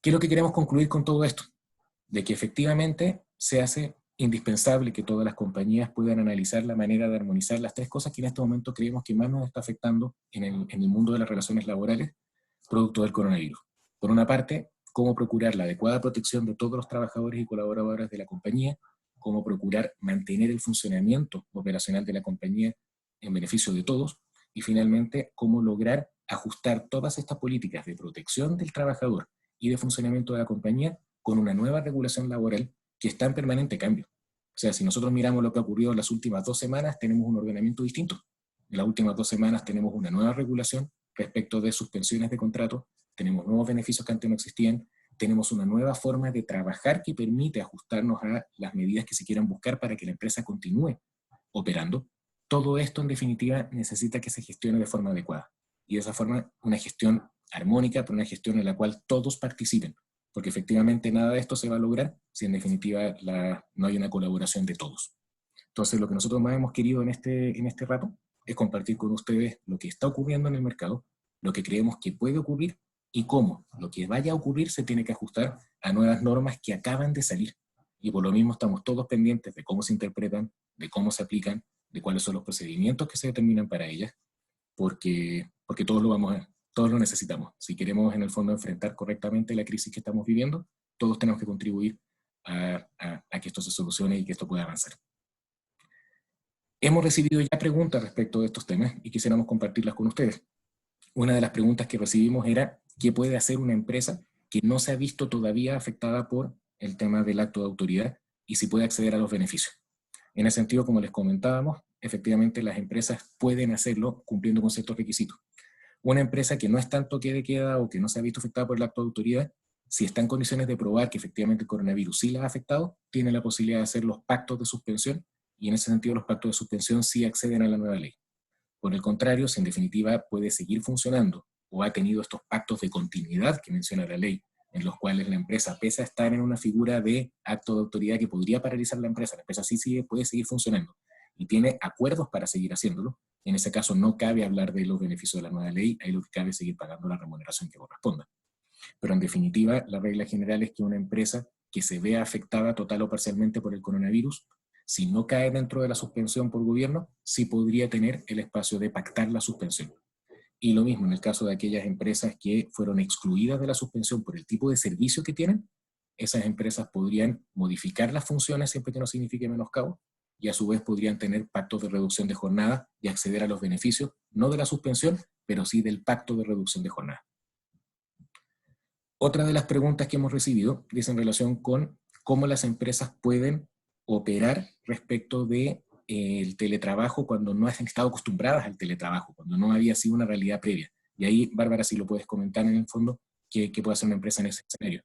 ¿Qué es lo que queremos concluir con todo esto? De que efectivamente se hace indispensable que todas las compañías puedan analizar la manera de armonizar las tres cosas que en este momento creemos que más nos está afectando en el mundo de las relaciones laborales, producto del coronavirus. Por una parte, cómo procurar la adecuada protección de todos los trabajadores y colaboradores de la compañía, cómo procurar mantener el funcionamiento operacional de la compañía en beneficio de todos, y finalmente, cómo lograr ajustar todas estas políticas de protección del trabajador y de funcionamiento de la compañía con una nueva regulación laboral que está en permanente cambio. O sea, si nosotros miramos lo que ha ocurrido en las últimas 2 semanas, tenemos un ordenamiento distinto. En las últimas 2 semanas tenemos una nueva regulación respecto de suspensiones de contrato, tenemos nuevos beneficios que antes no existían, tenemos una nueva forma de trabajar que permite ajustarnos a las medidas que se quieran buscar para que la empresa continúe operando. Todo esto, en definitiva, necesita que se gestione de forma adecuada. Y de esa forma, una gestión armónica, pero una gestión en la cual todos participen. Porque efectivamente nada de esto se va a lograr si en definitiva no hay una colaboración de todos. Entonces, lo que nosotros más hemos querido en este rato es compartir con ustedes lo que está ocurriendo en el mercado, lo que creemos que puede ocurrir y cómo lo que vaya a ocurrir se tiene que ajustar a nuevas normas que acaban de salir. Y por lo mismo estamos todos pendientes de cómo se interpretan, de cómo se aplican, de cuáles son los procedimientos que se determinan para ellas, porque todos lo necesitamos. Si queremos en el fondo enfrentar correctamente la crisis que estamos viviendo, todos tenemos que contribuir a que esto se solucione y que esto pueda avanzar. Hemos recibido ya preguntas respecto de estos temas y quisiéramos compartirlas con ustedes. Una de las preguntas que recibimos era ¿qué puede hacer una empresa que no se ha visto todavía afectada por el tema del acto de autoridad y si puede acceder a los beneficios? En ese sentido, como les comentábamos, efectivamente las empresas pueden hacerlo cumpliendo con ciertos requisitos. Una empresa que no está en toque de queda o que no se ha visto afectada por el acto de autoridad, si está en condiciones de probar que efectivamente el coronavirus sí la ha afectado, tiene la posibilidad de hacer los pactos de suspensión y en ese sentido los pactos de suspensión sí acceden a la nueva ley. Por el contrario, si en definitiva puede seguir funcionando o ha tenido estos pactos de continuidad que menciona la ley, en los cuales la empresa, pese a estar en una figura de acto de autoridad que podría paralizar la empresa sí puede seguir funcionando y tiene acuerdos para seguir haciéndolo, en ese caso no cabe hablar de los beneficios de la nueva ley, ahí lo que cabe es seguir pagando la remuneración que corresponda. Pero en definitiva, la regla general es que una empresa que se vea afectada total o parcialmente por el coronavirus, si no cae dentro de la suspensión por gobierno, sí podría tener el espacio de pactar la suspensión. Y lo mismo en el caso de aquellas empresas que fueron excluidas de la suspensión por el tipo de servicio que tienen, esas empresas podrían modificar las funciones siempre que no signifique menoscabo, y a su vez podrían tener pactos de reducción de jornada y acceder a los beneficios, no de la suspensión, pero sí del pacto de reducción de jornada. Otra de las preguntas que hemos recibido dice en relación con cómo las empresas pueden operar respecto de el teletrabajo cuando no han estado acostumbradas al teletrabajo, cuando no había sido una realidad previa. Y ahí, Bárbara, si lo puedes comentar en el fondo, ¿qué puede hacer una empresa en ese escenario?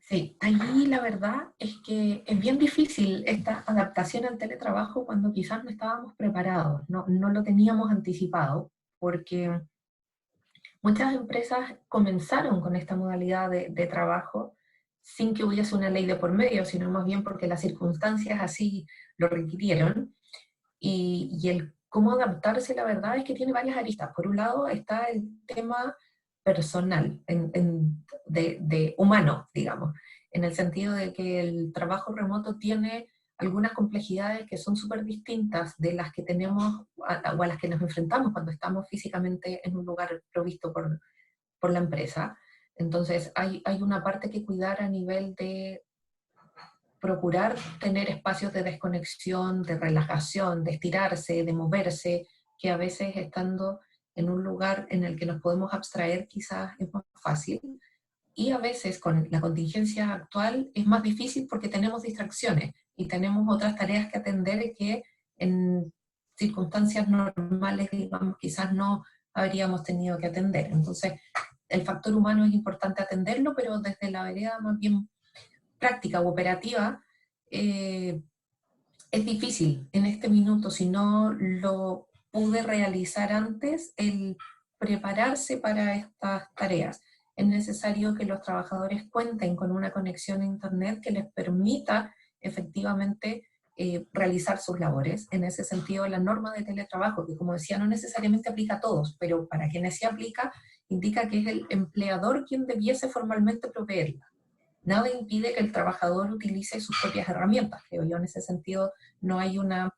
Sí, allí la verdad es que es bien difícil esta adaptación al teletrabajo cuando quizás no estábamos preparados, no lo teníamos anticipado, porque muchas empresas comenzaron con esta modalidad de trabajo sin que hubiese una ley de por medio, sino más bien porque las circunstancias así lo requirieron. Y el cómo adaptarse, la verdad es que tiene varias aristas. Por un lado está el tema personal, de humano, digamos, en el sentido de que el trabajo remoto tiene algunas complejidades que son súper distintas de las que tenemos o a las que nos enfrentamos cuando estamos físicamente en un lugar provisto por la empresa. Entonces hay una parte que cuidar a nivel de procurar tener espacios de desconexión, de relajación, de estirarse, de moverse, que a veces estando en un lugar en el que nos podemos abstraer quizás es más fácil, y a veces con la contingencia actual es más difícil porque tenemos distracciones y tenemos otras tareas que atender que en circunstancias normales, digamos, quizás no habríamos tenido que atender. Entonces, el factor humano es importante atenderlo, pero desde la vereda más bien práctica u operativa, es difícil en este minuto, si no lo pude realizar antes, el prepararse para estas tareas. Es necesario que los trabajadores cuenten con una conexión a Internet que les permita efectivamente realizar sus labores. En ese sentido, la norma de teletrabajo, que como decía, no necesariamente aplica a todos, pero para quienes sí aplica, indica que es el empleador quien debiese formalmente proveerla. nada impide que el trabajador utilice sus propias herramientas. Creo yo, en ese sentido, no hay una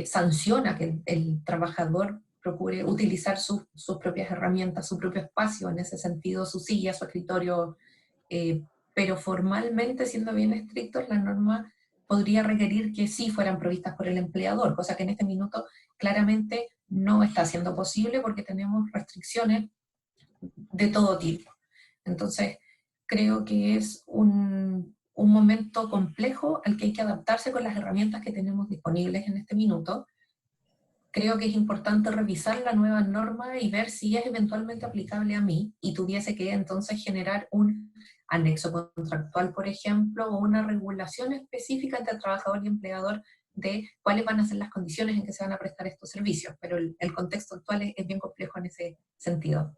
sanción a que el trabajador procure utilizar sus propias herramientas, su propio espacio, en ese sentido, su silla, su escritorio, pero formalmente, siendo bien estrictos, la norma podría requerir que sí fueran provistas por el empleador, cosa que en este minuto claramente no está siendo posible porque tenemos restricciones de todo tipo. Entonces, creo que es un momento complejo al que hay que adaptarse con las herramientas que tenemos disponibles en este minuto. Creo que es importante revisar la nueva norma y ver si es eventualmente aplicable a mí y tuviese que entonces generar un anexo contractual, por ejemplo, o una regulación específica entre trabajador y empleador de cuáles van a ser las condiciones en que se van a prestar estos servicios, pero el contexto actual es bien complejo en ese sentido.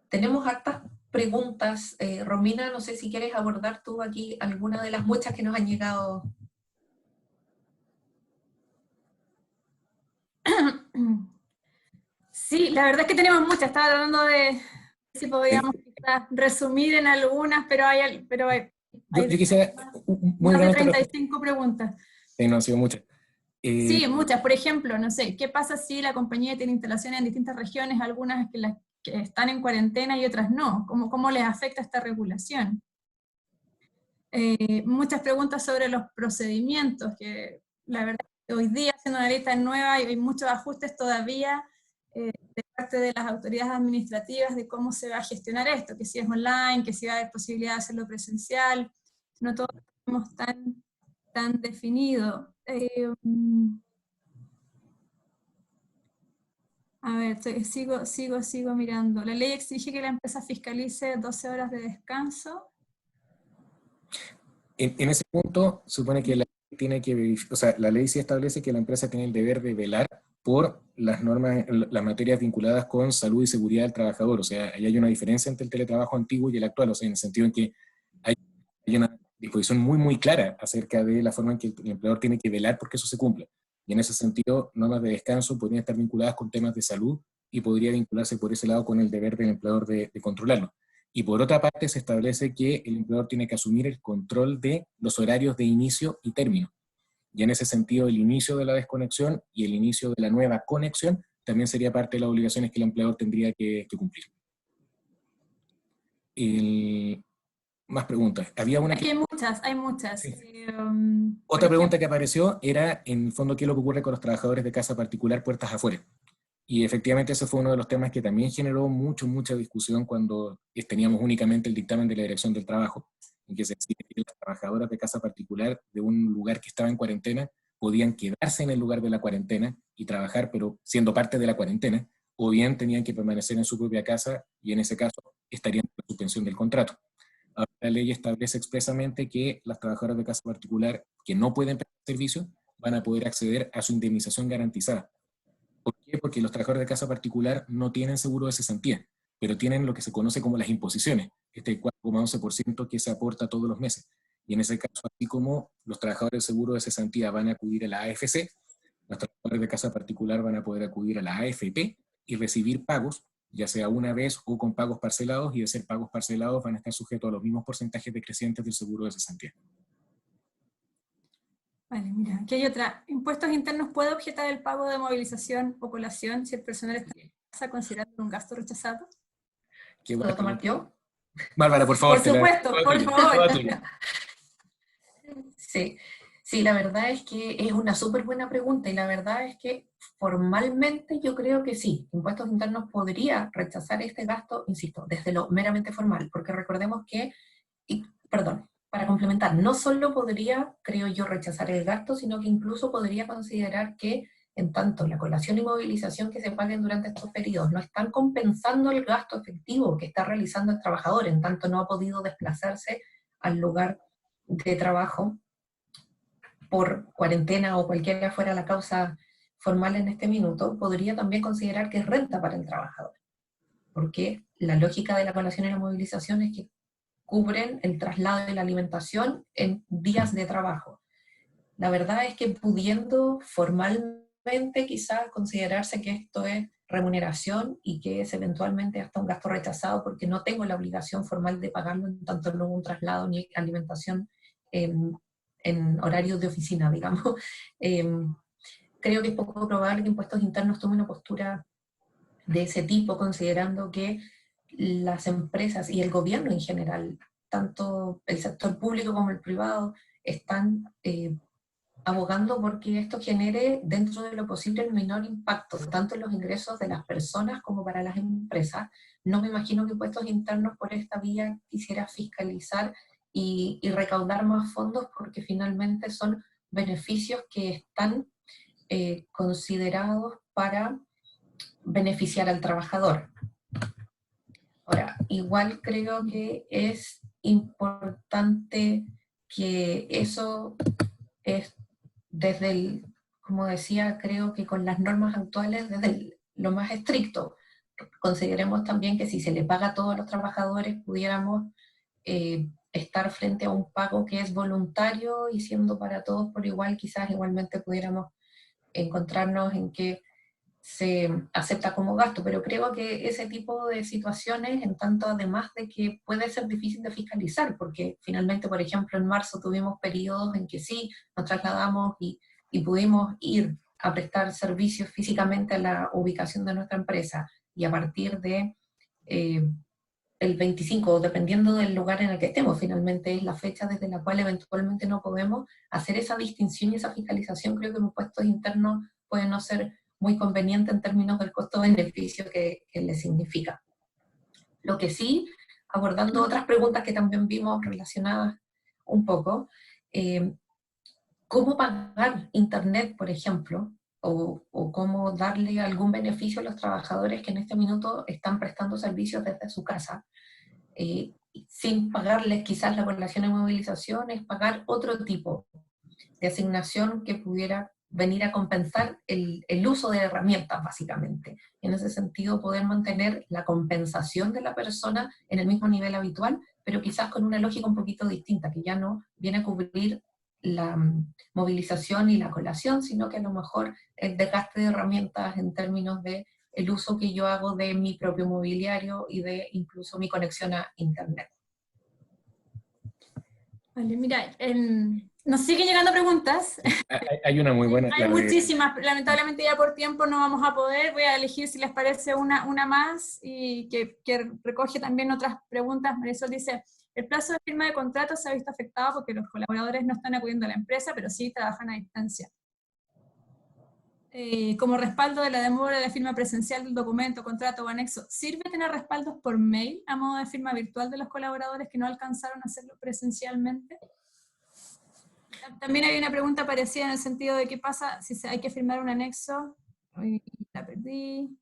Tenemos hartas preguntas. Romina, no sé si quieres abordar tú aquí alguna de las muchas que nos han llegado. Sí, la verdad es que tenemos muchas. Estaba tratando de ver si podíamos quizás resumir en algunas, pero hay Yo quisiera, muy más de brevemente, 35 preguntas. no han sido muchas. Sí, muchas. Por ejemplo, no sé, ¿qué pasa si la compañía tiene instalaciones en distintas regiones, algunas que están en cuarentena y otras no? ¿Cómo les afecta esta regulación? Muchas preguntas sobre los procedimientos, que la verdad es que hoy día, siendo una ley tan nueva, y hay muchos ajustes todavía de parte de las autoridades administrativas de cómo se va a gestionar esto, que si es online, que si va a haber posibilidad de hacerlo presencial, no todo lo tenemos tan definido. A ver, sigo mirando. La ley exige que la empresa fiscalice 12 horas de descanso. En ese punto, supone que la ley tiene que o sea, la ley sí establece que la empresa tiene el deber de velar por las normas, las materias vinculadas con salud y seguridad del trabajador. O sea, ahí hay una diferencia entre el teletrabajo antiguo y el actual, o sea, en el sentido en que hay una disposición muy clara acerca de la forma en que el empleador tiene que velar porque eso se cumpla. Y en ese sentido, normas de descanso podrían estar vinculadas con temas de salud y podría vincularse por ese lado con el deber del empleador de controlarlo. Y por otra parte, se establece que el empleador tiene que asumir el control de los horarios de inicio y término. Y en ese sentido, el inicio de la desconexión y el inicio de la nueva conexión también sería parte de las obligaciones que el empleador tendría que cumplir. Más preguntas. Había una Aquí hay muchas. Sí. Otra Por pregunta ejemplo, que apareció era, en el fondo, ¿qué es lo que ocurre con los trabajadores de casa particular puertas afuera? Y efectivamente ese fue uno de los temas que también generó mucha discusión cuando teníamos únicamente el dictamen de la Dirección del Trabajo, en que se exige que las trabajadoras de casa particular de un lugar que estaba en cuarentena podían quedarse en el lugar de la cuarentena y trabajar, pero siendo parte de la cuarentena, o bien tenían que permanecer en su propia casa y en ese caso estarían en la suspensión del contrato. Ahora la ley establece expresamente que las trabajadoras de casa particular que no pueden prestar servicio van a poder acceder a su indemnización garantizada. ¿Por qué? Porque los trabajadores de casa particular no tienen seguro de cesantía, pero tienen lo que se conoce como las imposiciones, este 4,11% que se aporta todos los meses. Y en ese caso, así como los trabajadores de seguro de cesantía van a acudir a la AFC, los trabajadores de casa particular van a poder acudir a la AFP y recibir pagos, ya sea una vez o con pagos parcelados, y de ser pagos parcelados van a estar sujetos a los mismos porcentajes decrecientes del seguro de cesantía. vale, mira, aquí hay otra. ¿Impuestos internos puede objetar el pago de movilización o colación si el personal está en casa considerando un gasto rechazado? ¿Puedo tomar yo? Bárbara, por favor. Por supuesto, por favor. Sí, la verdad es que es una súper buena pregunta y la verdad es que formalmente yo creo que sí, Impuestos Internos podría rechazar este gasto, insisto, desde lo meramente formal, porque recordemos que, para complementar, no solo podría, creo yo, rechazar el gasto, sino que incluso podría considerar que en tanto la colación y movilización que se paguen durante estos periodos no están compensando el gasto efectivo que está realizando el trabajador, en tanto no ha podido desplazarse al lugar de trabajo por cuarentena o cualquiera fuera la causa formal en este minuto, podría también considerar que es renta para el trabajador. Porque la lógica de la colación y la movilización es que cubren el traslado y la alimentación en días de trabajo. La verdad es que pudiendo formalmente quizás considerarse que esto es remuneración y que es eventualmente hasta un gasto rechazado porque no tengo la obligación formal de pagarlo, en tanto no hubo un traslado ni alimentación en horarios de oficina, digamos. Creo que es poco probable que Impuestos Internos tome una postura de ese tipo, considerando que las empresas y el gobierno en general, tanto el sector público como el privado, están abogando porque esto genere dentro de lo posible el menor impacto, tanto en los ingresos de las personas como para las empresas. No me imagino que Impuestos Internos por esta vía quisiera fiscalizar y recaudar más fondos, porque finalmente son beneficios que están considerados para beneficiar al trabajador. Ahora, igual creo que es importante que eso es desde el, como decía, creo que con las normas actuales, desde lo más estricto. Consideremos también que si se le paga a todos los trabajadores, pudiéramos estar frente a un pago que es voluntario y siendo para todos por igual, quizás igualmente pudiéramos encontrarnos en que se acepta como gasto, pero creo que ese tipo de situaciones, en tanto además de que puede ser difícil de fiscalizar, porque finalmente, por ejemplo, en marzo tuvimos periodos en que sí, nos trasladamos y pudimos ir a prestar servicios físicamente a la ubicación de nuestra empresa, y a partir de el 25, dependiendo del lugar en el que estemos, finalmente es la fecha desde la cual eventualmente no podemos hacer esa distinción y esa fiscalización. Creo que Impuestos Internos puede no ser muy conveniente en términos del costo-beneficio que le significa. Lo que sí, abordando otras preguntas que también vimos relacionadas un poco, ¿cómo pagar Internet, por ejemplo? O cómo darle algún beneficio a los trabajadores que en este minuto están prestando servicios desde su casa, sin pagarles quizás la población de movilización, es pagar otro tipo de asignación que pudiera venir a compensar el uso de herramientas, básicamente. En ese sentido, poder mantener la compensación de la persona en el mismo nivel habitual, pero quizás con una lógica un poquito distinta, que ya no viene a cubrir la movilización y la colación, sino que a lo mejor el desgaste de herramientas en términos de el uso que yo hago de mi propio mobiliario y de incluso mi conexión a Internet. Vale, mira, nos siguen llegando preguntas. Hay una muy buena. Hay muchísimas, lamentablemente ya por tiempo no vamos a poder. Voy a elegir, si les parece, una más y que recoge también otras preguntas. Marisol dice: el plazo de firma de contrato se ha visto afectado porque los colaboradores no están acudiendo a la empresa, pero sí trabajan a distancia. Como respaldo de la demora de firma presencial del documento, contrato o anexo, ¿sirve tener respaldos por mail a modo de firma virtual de los colaboradores que no alcanzaron a hacerlo presencialmente? También hay una pregunta parecida en el sentido de qué pasa si hay que firmar un anexo, la perdí,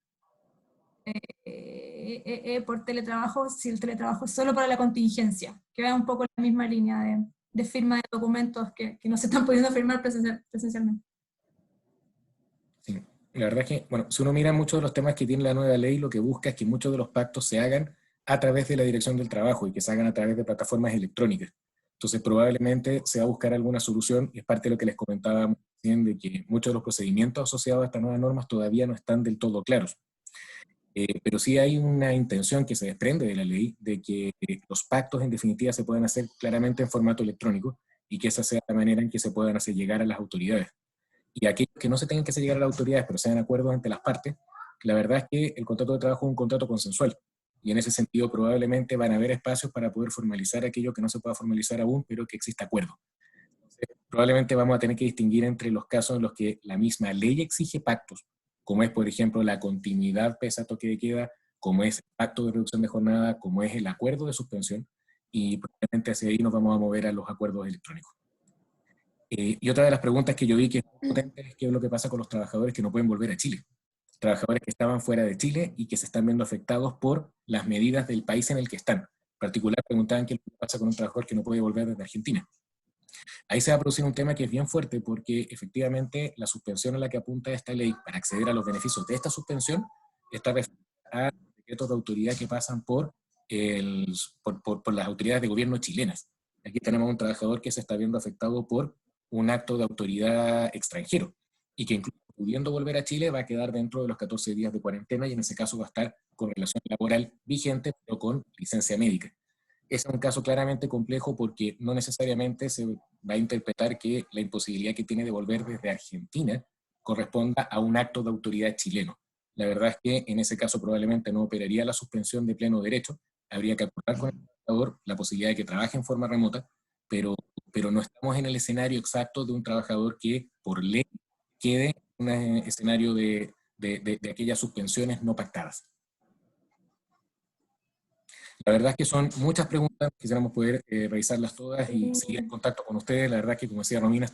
por teletrabajo, si el teletrabajo es solo para la contingencia, que va un poco en la misma línea de firma de documentos que no se están pudiendo firmar presencialmente. Sí. La verdad es que, bueno, si uno mira muchos de los temas que tiene la nueva ley, lo que busca es que muchos de los pactos se hagan a través de la Dirección del Trabajo y que se hagan a través de plataformas electrónicas. Entonces, probablemente se va a buscar alguna solución, y es parte de lo que les comentaba recién, de que muchos de los procedimientos asociados a estas nuevas normas todavía no están del todo claros. Pero sí hay una intención que se desprende de la ley de que los pactos en definitiva se puedan hacer claramente en formato electrónico y que esa sea la manera en que se puedan hacer llegar a las autoridades. Y aquellos que no se tengan que hacer llegar a las autoridades, pero sean acuerdos entre las partes, la verdad es que el contrato de trabajo es un contrato consensual. Y en ese sentido probablemente van a haber espacios para poder formalizar aquello que no se pueda formalizar aún, pero que exista acuerdo. Entonces, probablemente vamos a tener que distinguir entre los casos en los que la misma ley exige pactos, como es, por ejemplo, la continuidad pese a toque de queda, como es el pacto de reducción de jornada, como es el acuerdo de suspensión, y probablemente hacia ahí nos vamos a mover a los acuerdos electrónicos. Y otra de las preguntas que yo vi que es muy potente es qué es lo que pasa con los trabajadores que no pueden volver a Chile. Trabajadores que estaban fuera de Chile y que se están viendo afectados por las medidas del país en el que están. En particular, preguntaban qué es lo que pasa con un trabajador que no puede volver desde Argentina. Ahí se va a producir un tema que es bien fuerte, porque efectivamente la suspensión a la que apunta esta ley para acceder a los beneficios de esta suspensión está referida a decretos de autoridad que pasan por las autoridades de gobierno chilenas. Aquí tenemos un trabajador que se está viendo afectado por un acto de autoridad extranjero y que incluso pudiendo volver a Chile va a quedar dentro de los 14 días de cuarentena y en ese caso va a estar con relación laboral vigente, pero con licencia médica. Ese es un caso claramente complejo porque no necesariamente se va a interpretar que la imposibilidad que tiene de volver desde Argentina corresponda a un acto de autoridad chileno. La verdad es que en ese caso probablemente no operaría la suspensión de pleno derecho, habría que acordar con el trabajador la posibilidad de que trabaje en forma remota, pero no estamos en el escenario exacto de un trabajador que por ley quede en un escenario de aquellas suspensiones no pactadas. La verdad es que son muchas preguntas, quisiéramos poder revisarlas todas y seguir en contacto con ustedes. La verdad es que, como decía Romina,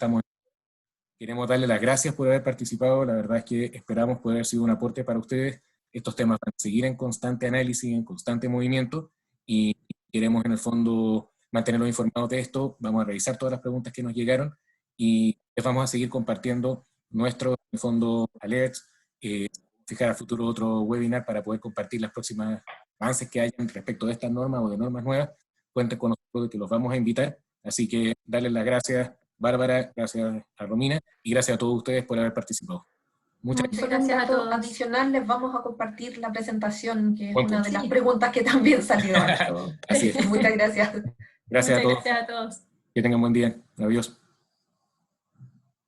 queremos darle las gracias por haber participado. La verdad es que esperamos poder haber sido un aporte para ustedes. Estos temas van a seguir en constante análisis, en constante movimiento, y queremos en el fondo mantenerlos informados de esto. Vamos a revisar todas las preguntas que nos llegaron y les vamos a seguir compartiendo nuestros, en el fondo, alerts, fijar a futuro otro webinar para poder compartir las próximas avances que hayan respecto de estas normas o de normas nuevas. Cuenten con nosotros, que los vamos a invitar. Así que darles las gracias, Bárbara, gracias a Romina, y gracias a todos ustedes por haber participado. Muchas gracias a todos. Adicional, les vamos a compartir la presentación, que es Buen una punto. de las preguntas que también salió. Así es. Muchas gracias. Gracias a todos. Gracias a todos. Que tengan buen día. Adiós.